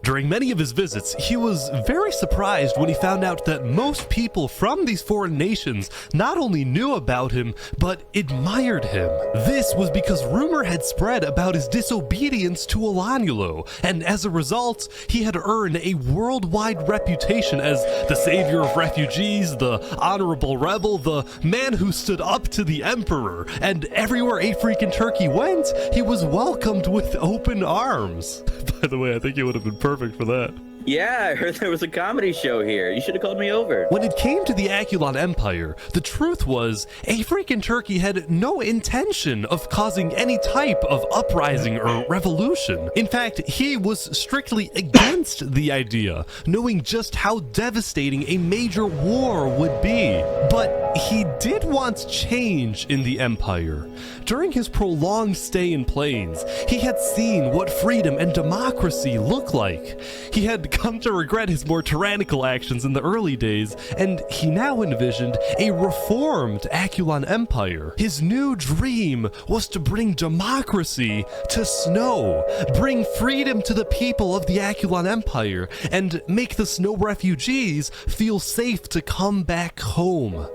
During many of his visits, he was very surprised when he found out that most people from these foreign nations not only knew about him, but admired him. This was because rumor had spread about his disobedience to Olanulo, and as a result, he had earned a worldwide reputation as the savior of refugees, the honorable rebel, the man who stood up to the emperor, and everywhere a freak in Turkey went, he was welcomed with open arms. By the way, I think he would have been perfect for that. Yeah, I heard there was a comedy show here. You should have called me over. When it came to the Akulon Empire, the truth was, a freaking Turkey had no intention of causing any type of uprising or revolution. In fact, he was strictly against the idea, knowing just how devastating a major war would be. But he did want change in the empire. During his prolonged stay in Plains, he had seen what freedom and democracy look like. He had come to regret his more tyrannical actions in the early days, and he now envisioned a reformed Akulon Empire. His new dream was to bring democracy to Snow, bring freedom to the people of the Akulon Empire, and make the Snow refugees feel safe to come back home.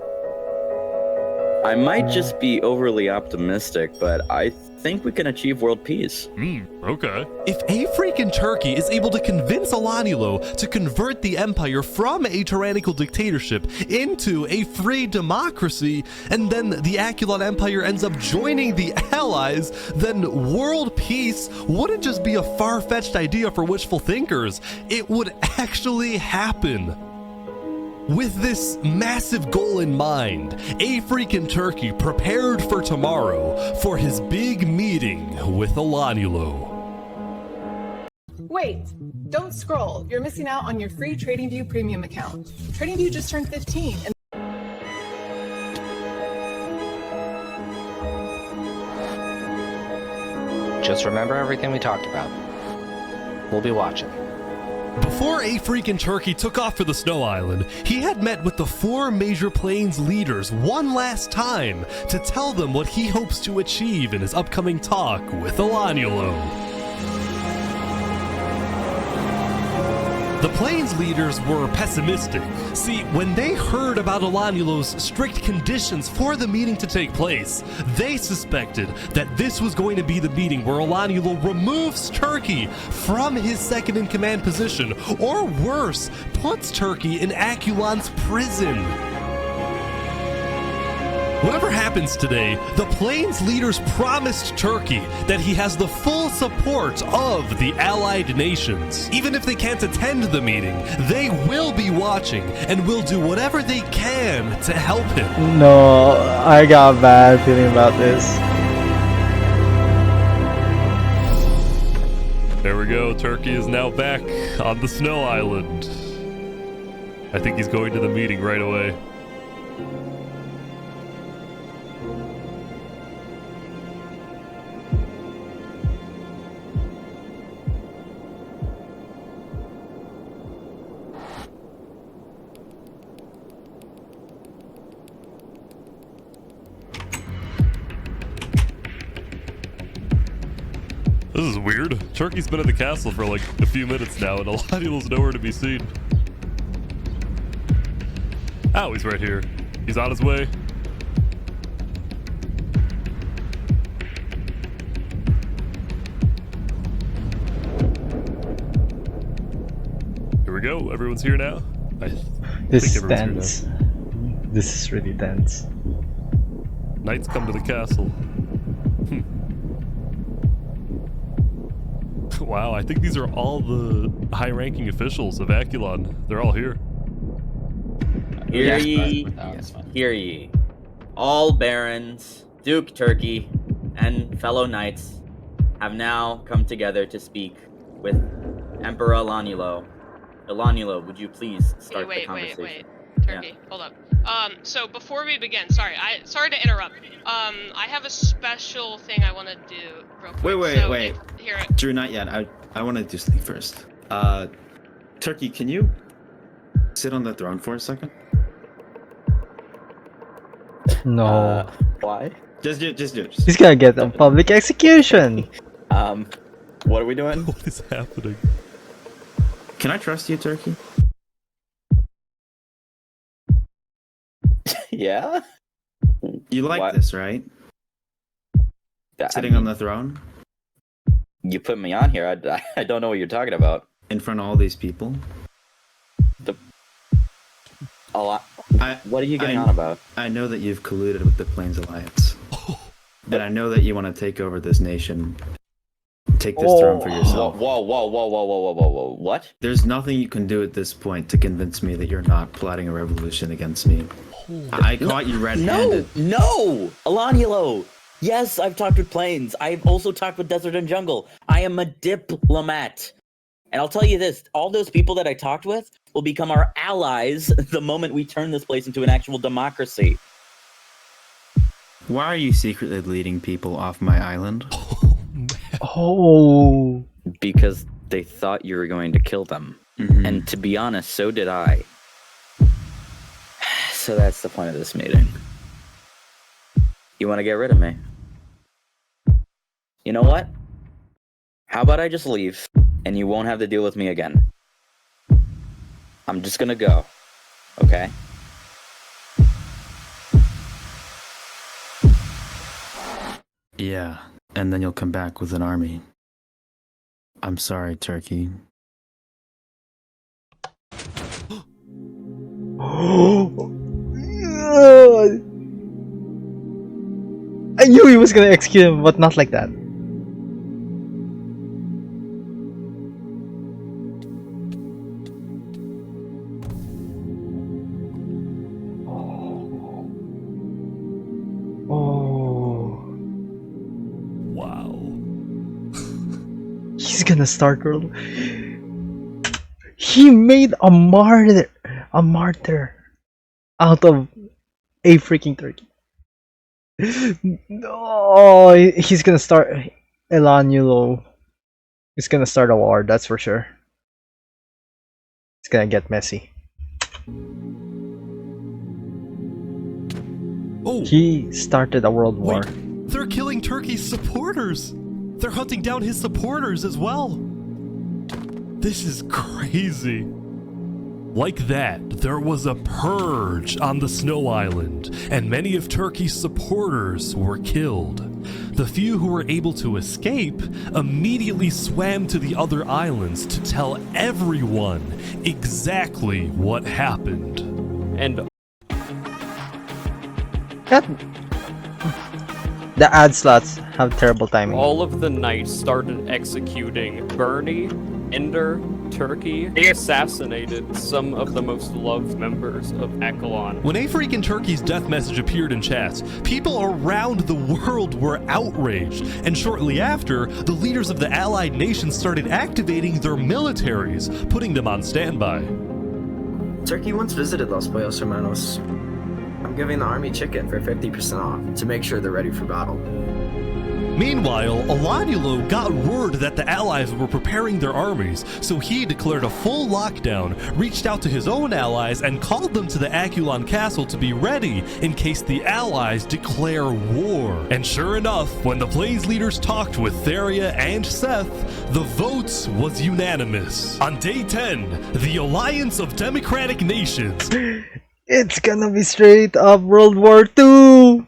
I might just be overly optimistic, but I think we can achieve world peace. Okay. If a freaking Turkey is able to convince Alanilo to convert the empire from a tyrannical dictatorship into a free democracy, and then the Aculon Empire ends up joining the Allies, then world peace wouldn't just be a far-fetched idea for wishful thinkers. It would actually happen. With this massive goal in mind, a freaking Turkey prepared for tomorrow for his big meeting with Alanilo. Wait, don't scroll. You're missing out on your free TradingView premium account. TradingView just turned 15 and just remember everything we talked about. We'll be watching. Before a freaking Turkey took off for the Snow Island, he had met with the 4 major plains leaders one last time to tell them what he hopes to achieve in his upcoming talk with Alanilo. The Plains leaders were pessimistic. See, when they heard about Alanilo's strict conditions for the meeting to take place, they suspected that this was going to be the meeting where Alanilo removes Turkey from his second-in-command position, or worse, puts Turkey in Aculon's prison. Whatever happens today, the Plains leaders promised Turkey that he has the full support of the allied nations. Even if they can't attend the meeting, they will be watching and will do whatever they can to help him. No, I got a bad feeling about this. There we go, Turkey is now back on the Snow Island. I think he's going to the meeting right away. This is weird. Turkey's been at the castle for like a few minutes now, and Alanilo's nowhere to be seen. Oh, he's right here. He's on his way. Here we go. Everyone's here now. This is tense. This is really tense. Knights come to the castle. Wow, I think these are all the high-ranking officials of Aculon. They're all here. Hear ye, hear ye. All barons, Duke Turkey, and fellow knights have now come together to speak with Emperor Alanilo. Alanilo, would you please start the conversation? Wait. Turkey, hold up. So before we begin, sorry to interrupt. I have a special thing I want to do real quick. Wait. Here. Drew, not yet. I want to do something first. Turkey, can you sit on the throne for a second? No. Why? Just do it. He's gonna get a public execution. What are we doing? What is happening? Can I trust you, Turkey? Yeah? You like this, right? Sitting on the throne? You put me on here. I don't know what you're talking about. In front of all these people? What are you getting on about? I know that you've colluded with the Plains Alliance. And I know that you want to take over this nation. Take this throne for yourself. Whoa. What? There's nothing you can do at this point to convince me that you're not plotting a revolution against me. I caught you red-handed. No! Alanilo! Yes, I've talked with Plains. I've also talked with Desert and Jungle. I am a diplomat. And I'll tell you this, all those people that I talked with will become our allies the moment we turn this place into an actual democracy. Why are you secretly leading people off my island? Oh. Because they thought you were going to kill them. And to be honest, so did I. So that's the point of this meeting. You want to get rid of me? You know what? How about I just leave, and you won't have to deal with me again? I'm just gonna go, okay? Yeah, and then you'll come back with an army. I'm sorry, Turkey. I knew he was gonna execute him, but not like that. Oh. Wow. He's gonna start World. He made a martyr out of a freaking turkey. No, he's gonna start Elanulo. He's gonna start a war, that's for sure. It's gonna get messy. Oh, he started a world war. Wait, they're killing Turkey's supporters. They're hunting down his supporters as well. This is crazy. Like that, there was a purge on the Snow Island, and many of Turkey's supporters were killed. The few who were able to escape immediately swam to the other islands to tell everyone exactly what happened. And the ad slots have terrible timing. all of the knights started executing Bernie, Ender, Turkey. They assassinated some of the most loved members of Echelon. When a freaking Turkey's death message appeared in chats, people around the world were outraged, and shortly after, the leaders of the allied nations started activating their militaries, putting them on standby. Turkey once visited Los Pollos Hermanos. I'm giving the army chicken for 50% off to make sure they're ready for battle. Meanwhile, Elanulo got word that the allies were preparing their armies, so he declared a full lockdown, reached out to his own allies, and called them to the Aculon castle to be ready in case the allies declare war. And sure enough, when the Blaze leaders talked with Theria and Seth, the vote was unanimous. On day 10, the Alliance of Democratic Nations. It's gonna be straight up World War II!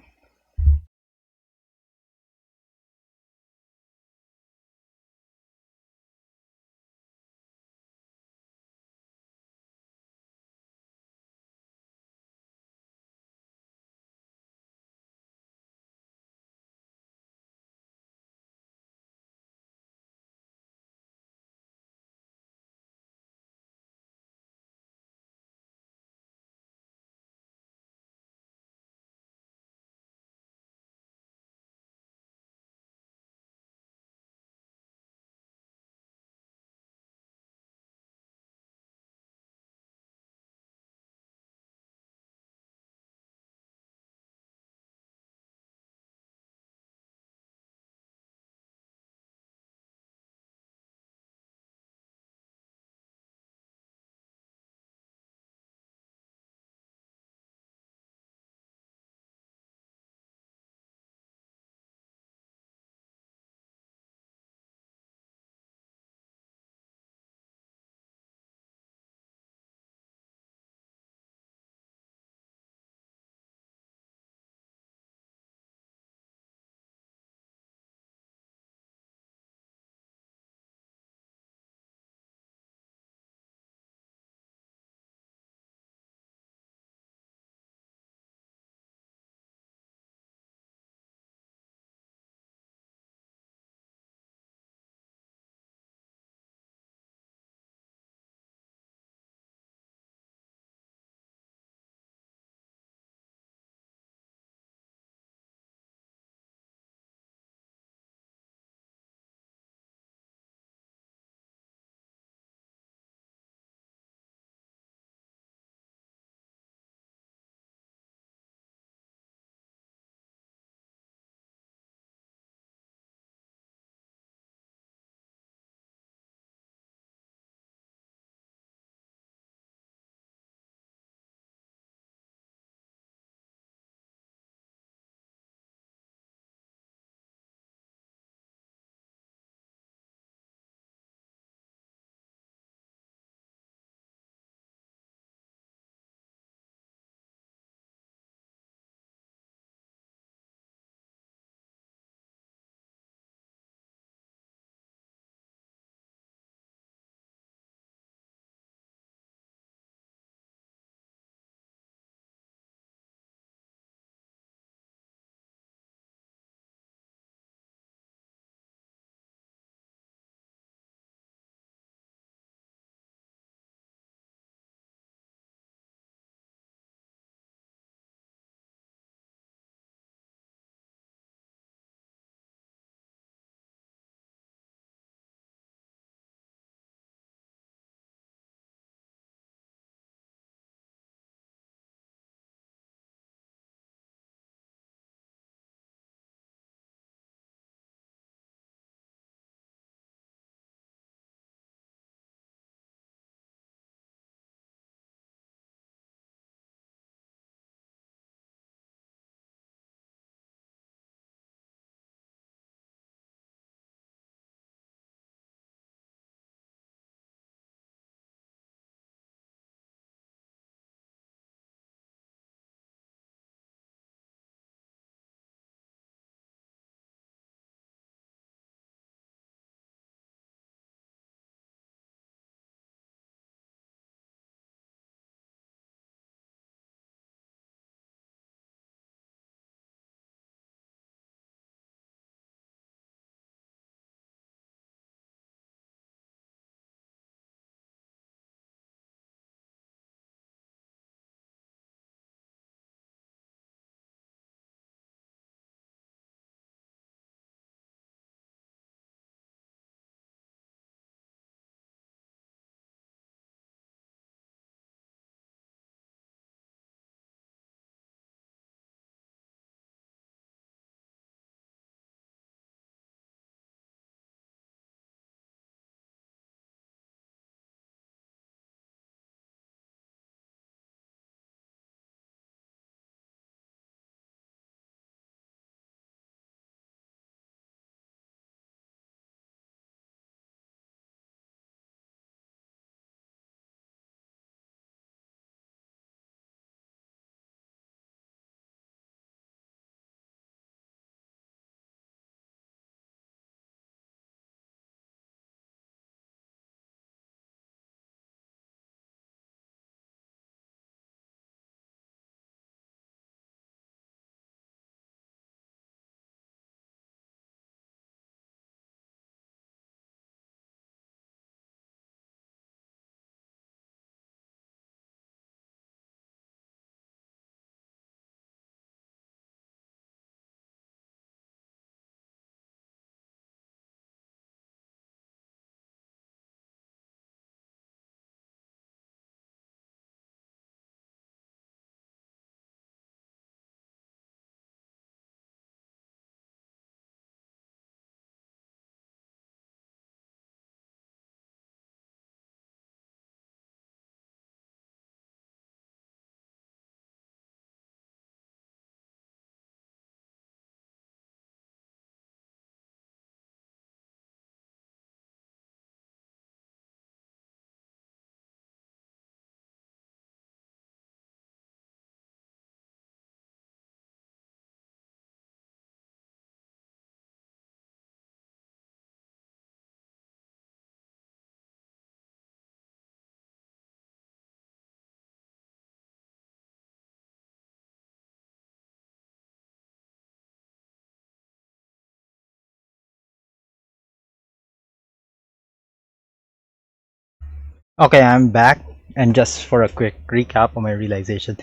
Okay, I'm back, and just for a quick recap of my realization,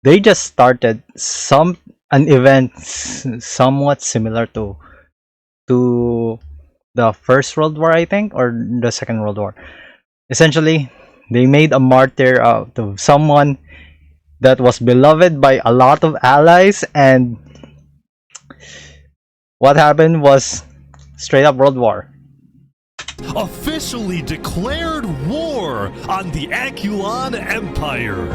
they just started an event somewhat similar to the First World War, I think, or the Second World War. Essentially, they made a martyr out of someone that was beloved by a lot of allies, and what happened was straight up World War. Officially declared war on the Aculon Empire.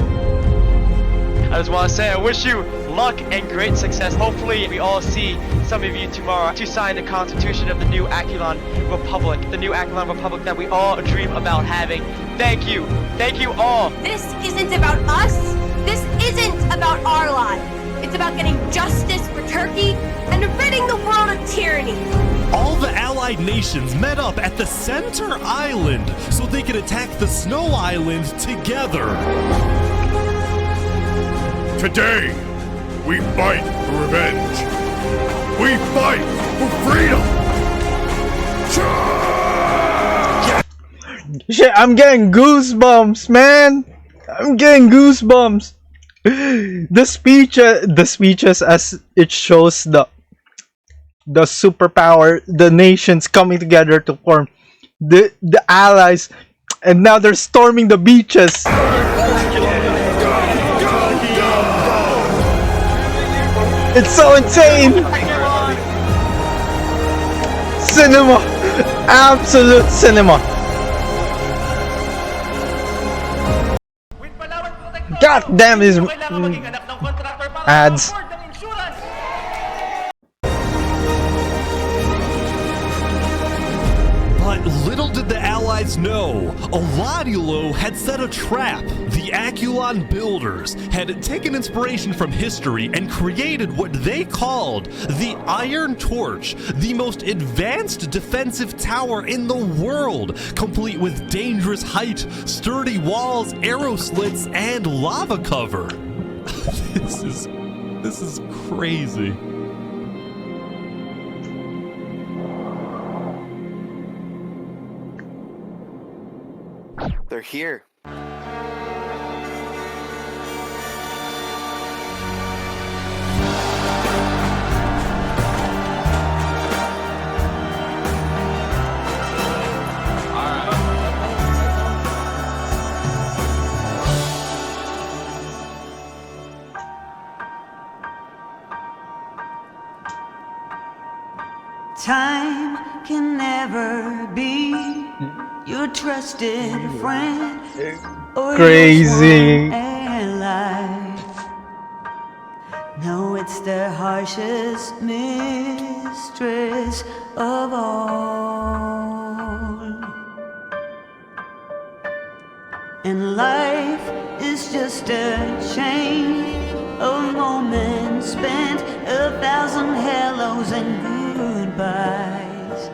I just want to say I wish you luck and great success. Hopefully we all see some of you tomorrow to sign the constitution of the new Aculon Republic. The new Aculon Republic that we all dream about having. Thank you. Thank you all. This isn't about us. This isn't about our lives. It's about getting justice for Turkey and ridding the world of tyranny. All the allied nations met up at the center island so they could attack the snow island together. Today, we fight for revenge. We fight for freedom. Shit, I'm getting goosebumps, man. I'm getting goosebumps. The speeches as it shows the superpower, the nations coming together to form the allies, and now they're storming the beaches. It's so insane. Cinema, absolute cinema. God damn these ads. But little did the Allies know, Oladilo had set a trap. The Aculon builders had taken inspiration from history and created what they called the Iron Torch, the most advanced defensive tower in the world, complete with dangerous height, sturdy walls, arrow slits, and lava cover. This is crazy. They're here. Time can never be your trusted friend or Crazy. your ally. No, it's the harshest mistress of all. And life is just a chain of moments spent, 1,000 hellos and goodbyes.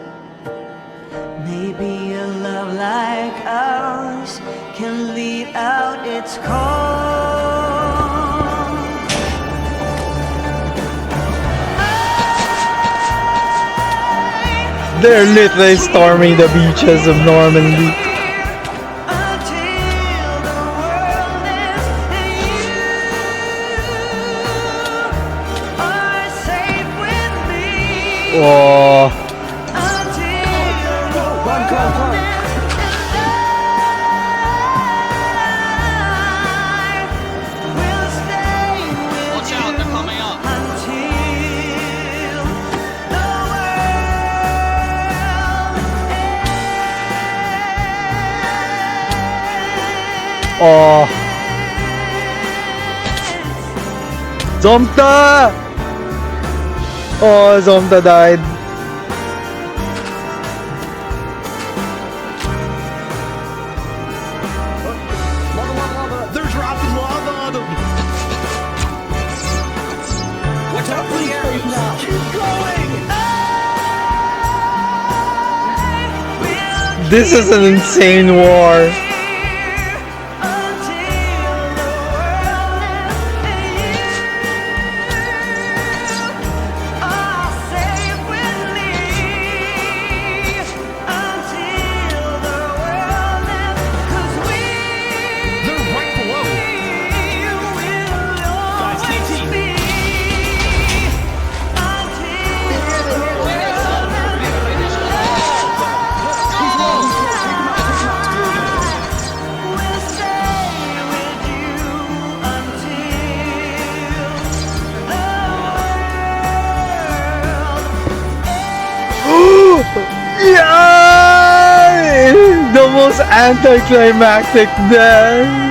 Maybe a love like ours can lead out its call. They're literally storming the beaches of Normandy. Oh. Watch out, they're coming up. Oh. Zomta! Oh, Zomta died. They're dropping lava on them. Watch out for the arrows now. Keep going. This is an insane war. Yeah! The most anticlimactic death.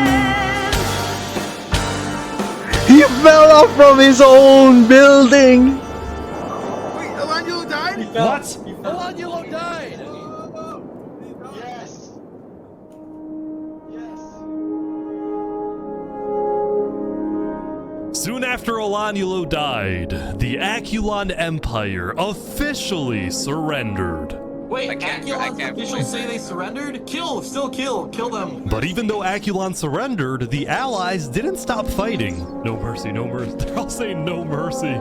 He fell off from his own building. Wait, Elangelo died? What? Elangelo died! Yes. Soon after Elangelo died, the Aculon Empire officially surrendered. Wait, Aculon's officials say they surrendered? Kill them. But even though Aculon surrendered, the allies didn't stop fighting. No mercy, no mercy. They're all saying no mercy.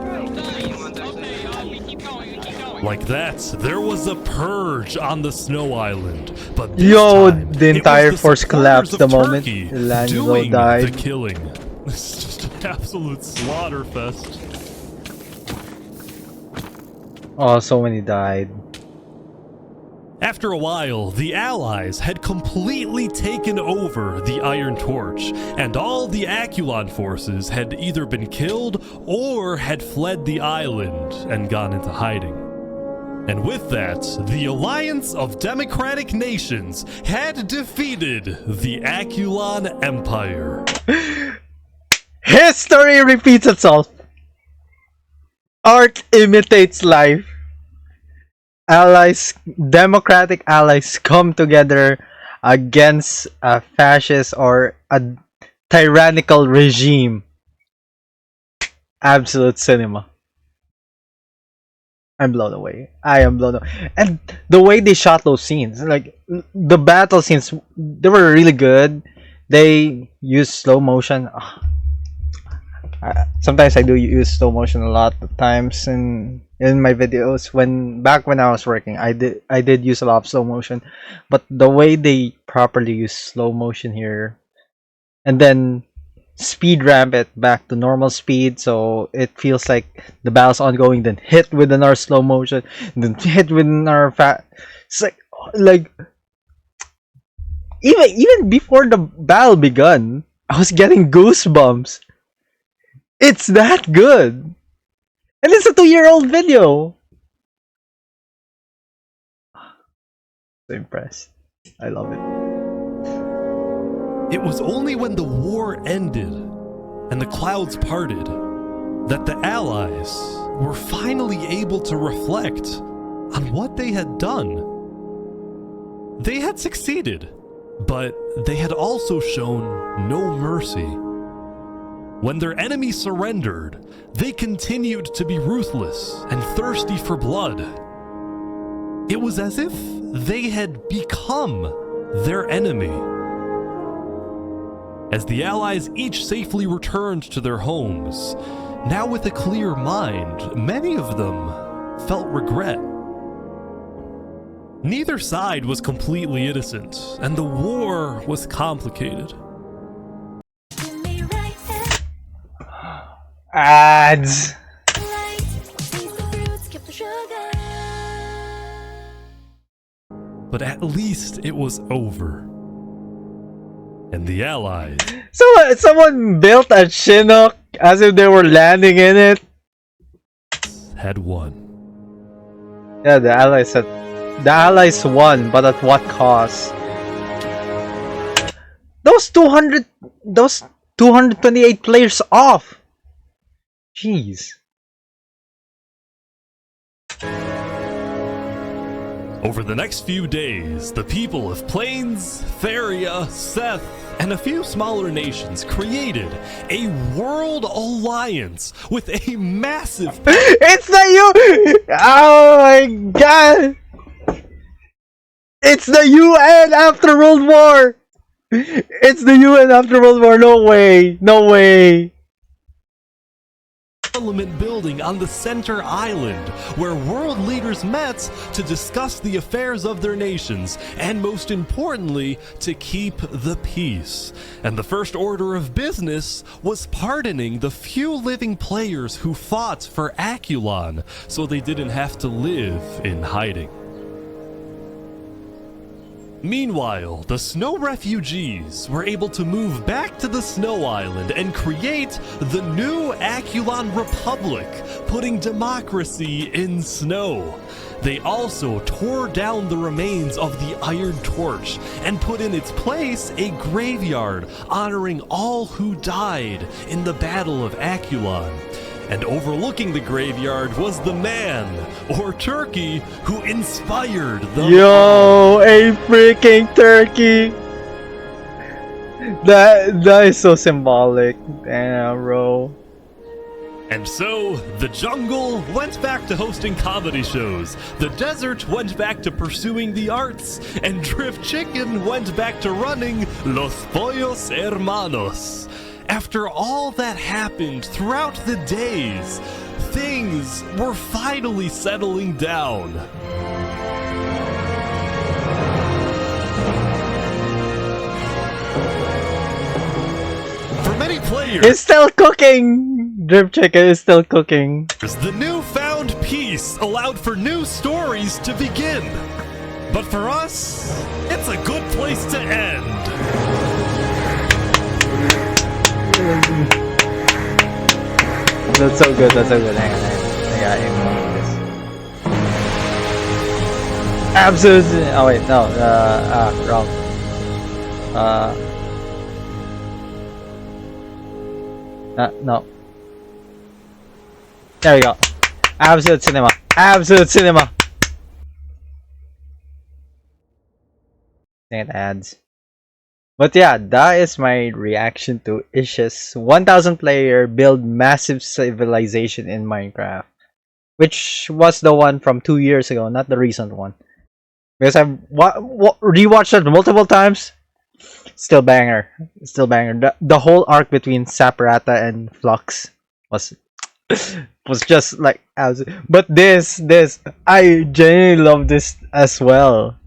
Like that, there was a purge on the Snow Island. But this time, the entire force collapsed the moment Elangelo doing died. the killing. This is just an absolute slaughter fest. Oh, so many died. After a while, the Allies had completely taken over the Iron Torch, and all the Aculon forces had either been killed or had fled the island and gone into hiding. And with that, the Alliance of Democratic Nations had defeated the Aculon Empire. History repeats itself. Art imitates life. Democratic allies come together against a fascist or a tyrannical regime. Absolute cinema. I'm blown away. I am blown away. And the way they shot those scenes, like the battle scenes, they were really good. They used slow motion. Sometimes I do use slow motion a lot of times in my videos. Back when I was working, I did use a lot of slow motion, but the way they properly use slow motion here, and then speed ramp it back to normal speed, so it feels like the battle's ongoing. Then hit with another slow motion, then hit with another It's like even before the battle begun, I was getting goosebumps. It's that good. And it's a 2-year-old video. So impressed. I love it. It was only when the war ended and the clouds parted that the Allies were finally able to reflect on what they had done. They had succeeded, but they had also shown no mercy. When their enemy surrendered, they continued to be ruthless and thirsty for blood. It was as if they had become their enemy. As the Allies each safely returned to their homes, now with a clear mind, many of them felt regret. Neither side was completely innocent, and the war was complicated. Ads. But at least it was over. And the Allies Someone built a Chinook as if they were landing in it. had won. Yeah, the Allies won, but at what cost? Those 228 players off. Jeez. Over the next few days, the people of Plains, Theria, Seth, and a few smaller nations created a world alliance with a massive... It's the U! Oh my god! It's the UN after World War! It's the UN after World War, no way! No way! Parliament building on the center island, where world leaders met to discuss the affairs of their nations, and most importantly, to keep the peace. And the first order of business was pardoning the few living players who fought for Aculon, so they didn't have to live in hiding. Meanwhile, the snow refugees were able to move back to the Snow Island and create the new Aculon Republic, putting democracy in snow. they also tore down the remains of the Iron Torch and put in its place a graveyard honoring all who died in the Battle of Aculon. And overlooking the graveyard was the man, or turkey, who inspired the... Yo, a freaking turkey! That is so symbolic. Damn, bro. And so, the jungle went back to hosting comedy shows, the desert went back to pursuing the arts, and Drift Chicken went back to running Los Pollos Hermanos. After all that happened throughout the days, things were finally settling down. For many players, It's still cooking! Drip Chicken is still cooking. the newfound peace allowed for new stories to begin. But for us, it's a good place to end. That's so good, that's so good. Hang on. I got aim this. Absolutely. Oh, wait, no. Wrong. No. There we go. Absolute cinema. Absolute cinema. And ads. But yeah, that is my reaction to Ish's 1000 player build massive civilization in Minecraft. Which was the one from 2 years ago, not the recent one. Because I've rewatched it multiple times. Still banger. Still banger. The whole arc between Saprata and Flux was just like but this I genuinely love this as well.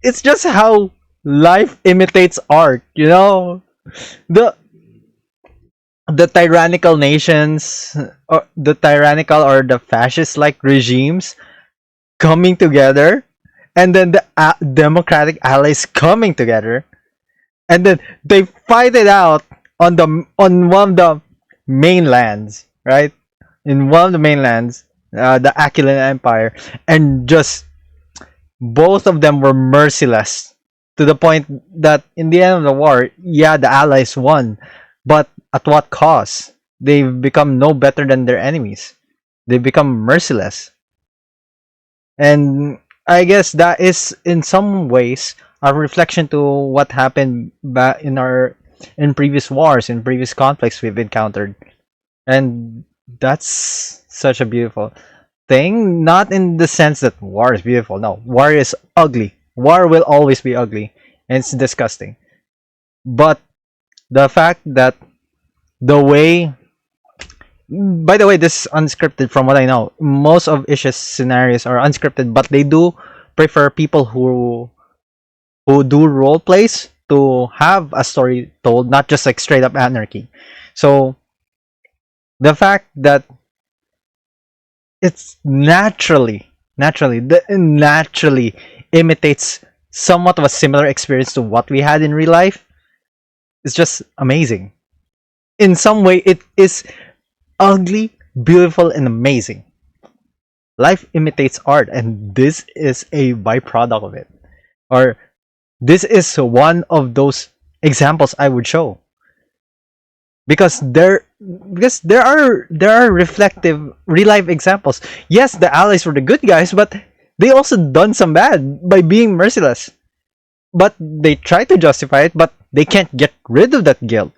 It's just how life imitates art, you know? The tyrannical nations, or the tyrannical or the fascist like regimes coming together, and then the democratic allies coming together, and then they fight it out on one of the mainlands, right? In one of the mainlands, the Aquilan Empire, and just both of them were merciless to the point that in the end of the war, yeah, the allies won, but at what cost? They've become no better than their enemies. They become merciless. And I guess that is in some ways a reflection to what happened back in previous wars, in previous conflicts we've encountered. And that's such a beautiful thing. Not in the sense that war is beautiful. No, war is ugly. War will always be ugly, and it's disgusting. But the fact that the way, by the way, this is unscripted from what I know. Most of Ish's scenarios are unscripted, but they do prefer people who do role plays to have a story told, not just like straight up anarchy. So the fact that it's naturally imitates somewhat of a similar experience to what we had in real life is just amazing. In some way, it is ugly, beautiful, and amazing. Life imitates art, and this is a byproduct of it. Or this is one of those examples I would show. Because there are reflective real life examples. Yes, the allies were the good guys, but they also done some bad by being merciless. But they try to justify it, but they can't get rid of that guilt.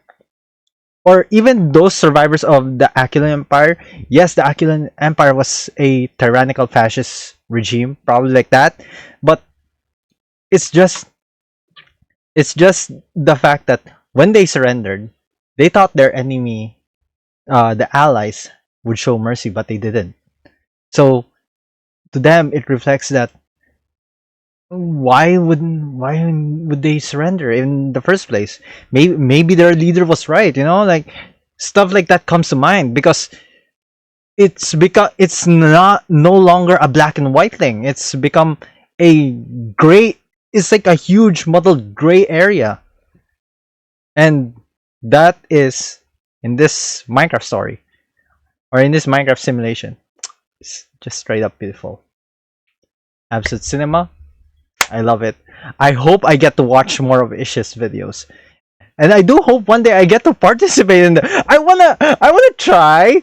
Or even those survivors of the Aquilan Empire. Yes, the Aquilan Empire was a tyrannical fascist regime, probably like that. But it's just the fact that when they surrendered, they thought their enemy, the allies, would show mercy, but they didn't. So to them, it reflects that why would they surrender in the first place? Maybe their leader was right, you know, like stuff like that comes to mind because it's not no longer a black and white thing. It's become a gray. It's like a huge muddled gray area, and that is in this Minecraft story or in this Minecraft simulation. It's just straight up beautiful. Absolute cinema. I love it. I hope I get to watch more of Ish's videos. And I do hope one day I get to participate in the I wanna try.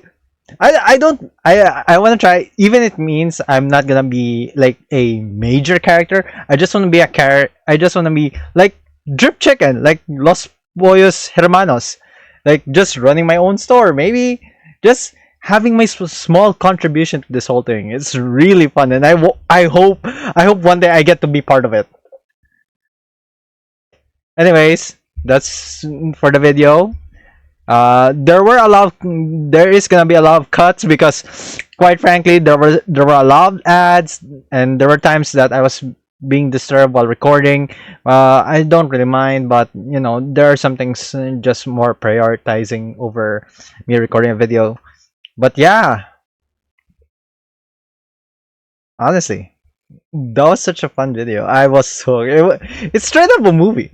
I wanna try, even it means I'm not gonna be like a major character. I just wanna be a I just wanna be like Drip Chicken, like Los Pollos Hermanos. Like just running my own store, maybe just having my small contribution to this whole thing. It's really fun, and I hope one day I get to be part of it. Anyways, that's for the video. There is gonna be a lot of cuts because, quite frankly, there were a lot of ads, and there were times that I was being disturbed while recording. I don't really mind, but you know, there are some things just more prioritizing over me recording a video. But yeah, honestly, that was such a fun video. I was it's straight up a movie.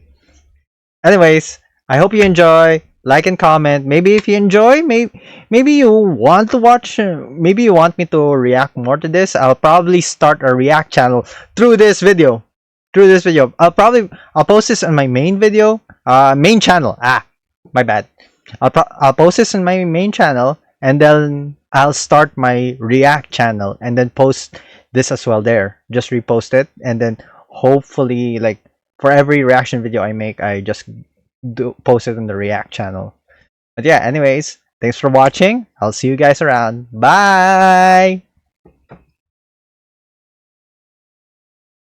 Anyways, I hope you enjoy. Like and comment. Maybe if you enjoy, maybe you want to watch. Maybe you want me to react more to this. I'll probably start a react channel through this video. I'll post this on my main video. Main channel. My bad. I'll post this on my main channel, and then I'll start my react channel, and then post this as well there. Just repost it, and then hopefully, like, for every reaction video I make, I just post it on the react channel. But yeah, anyways, thanks for watching. I'll see you guys around. Bye.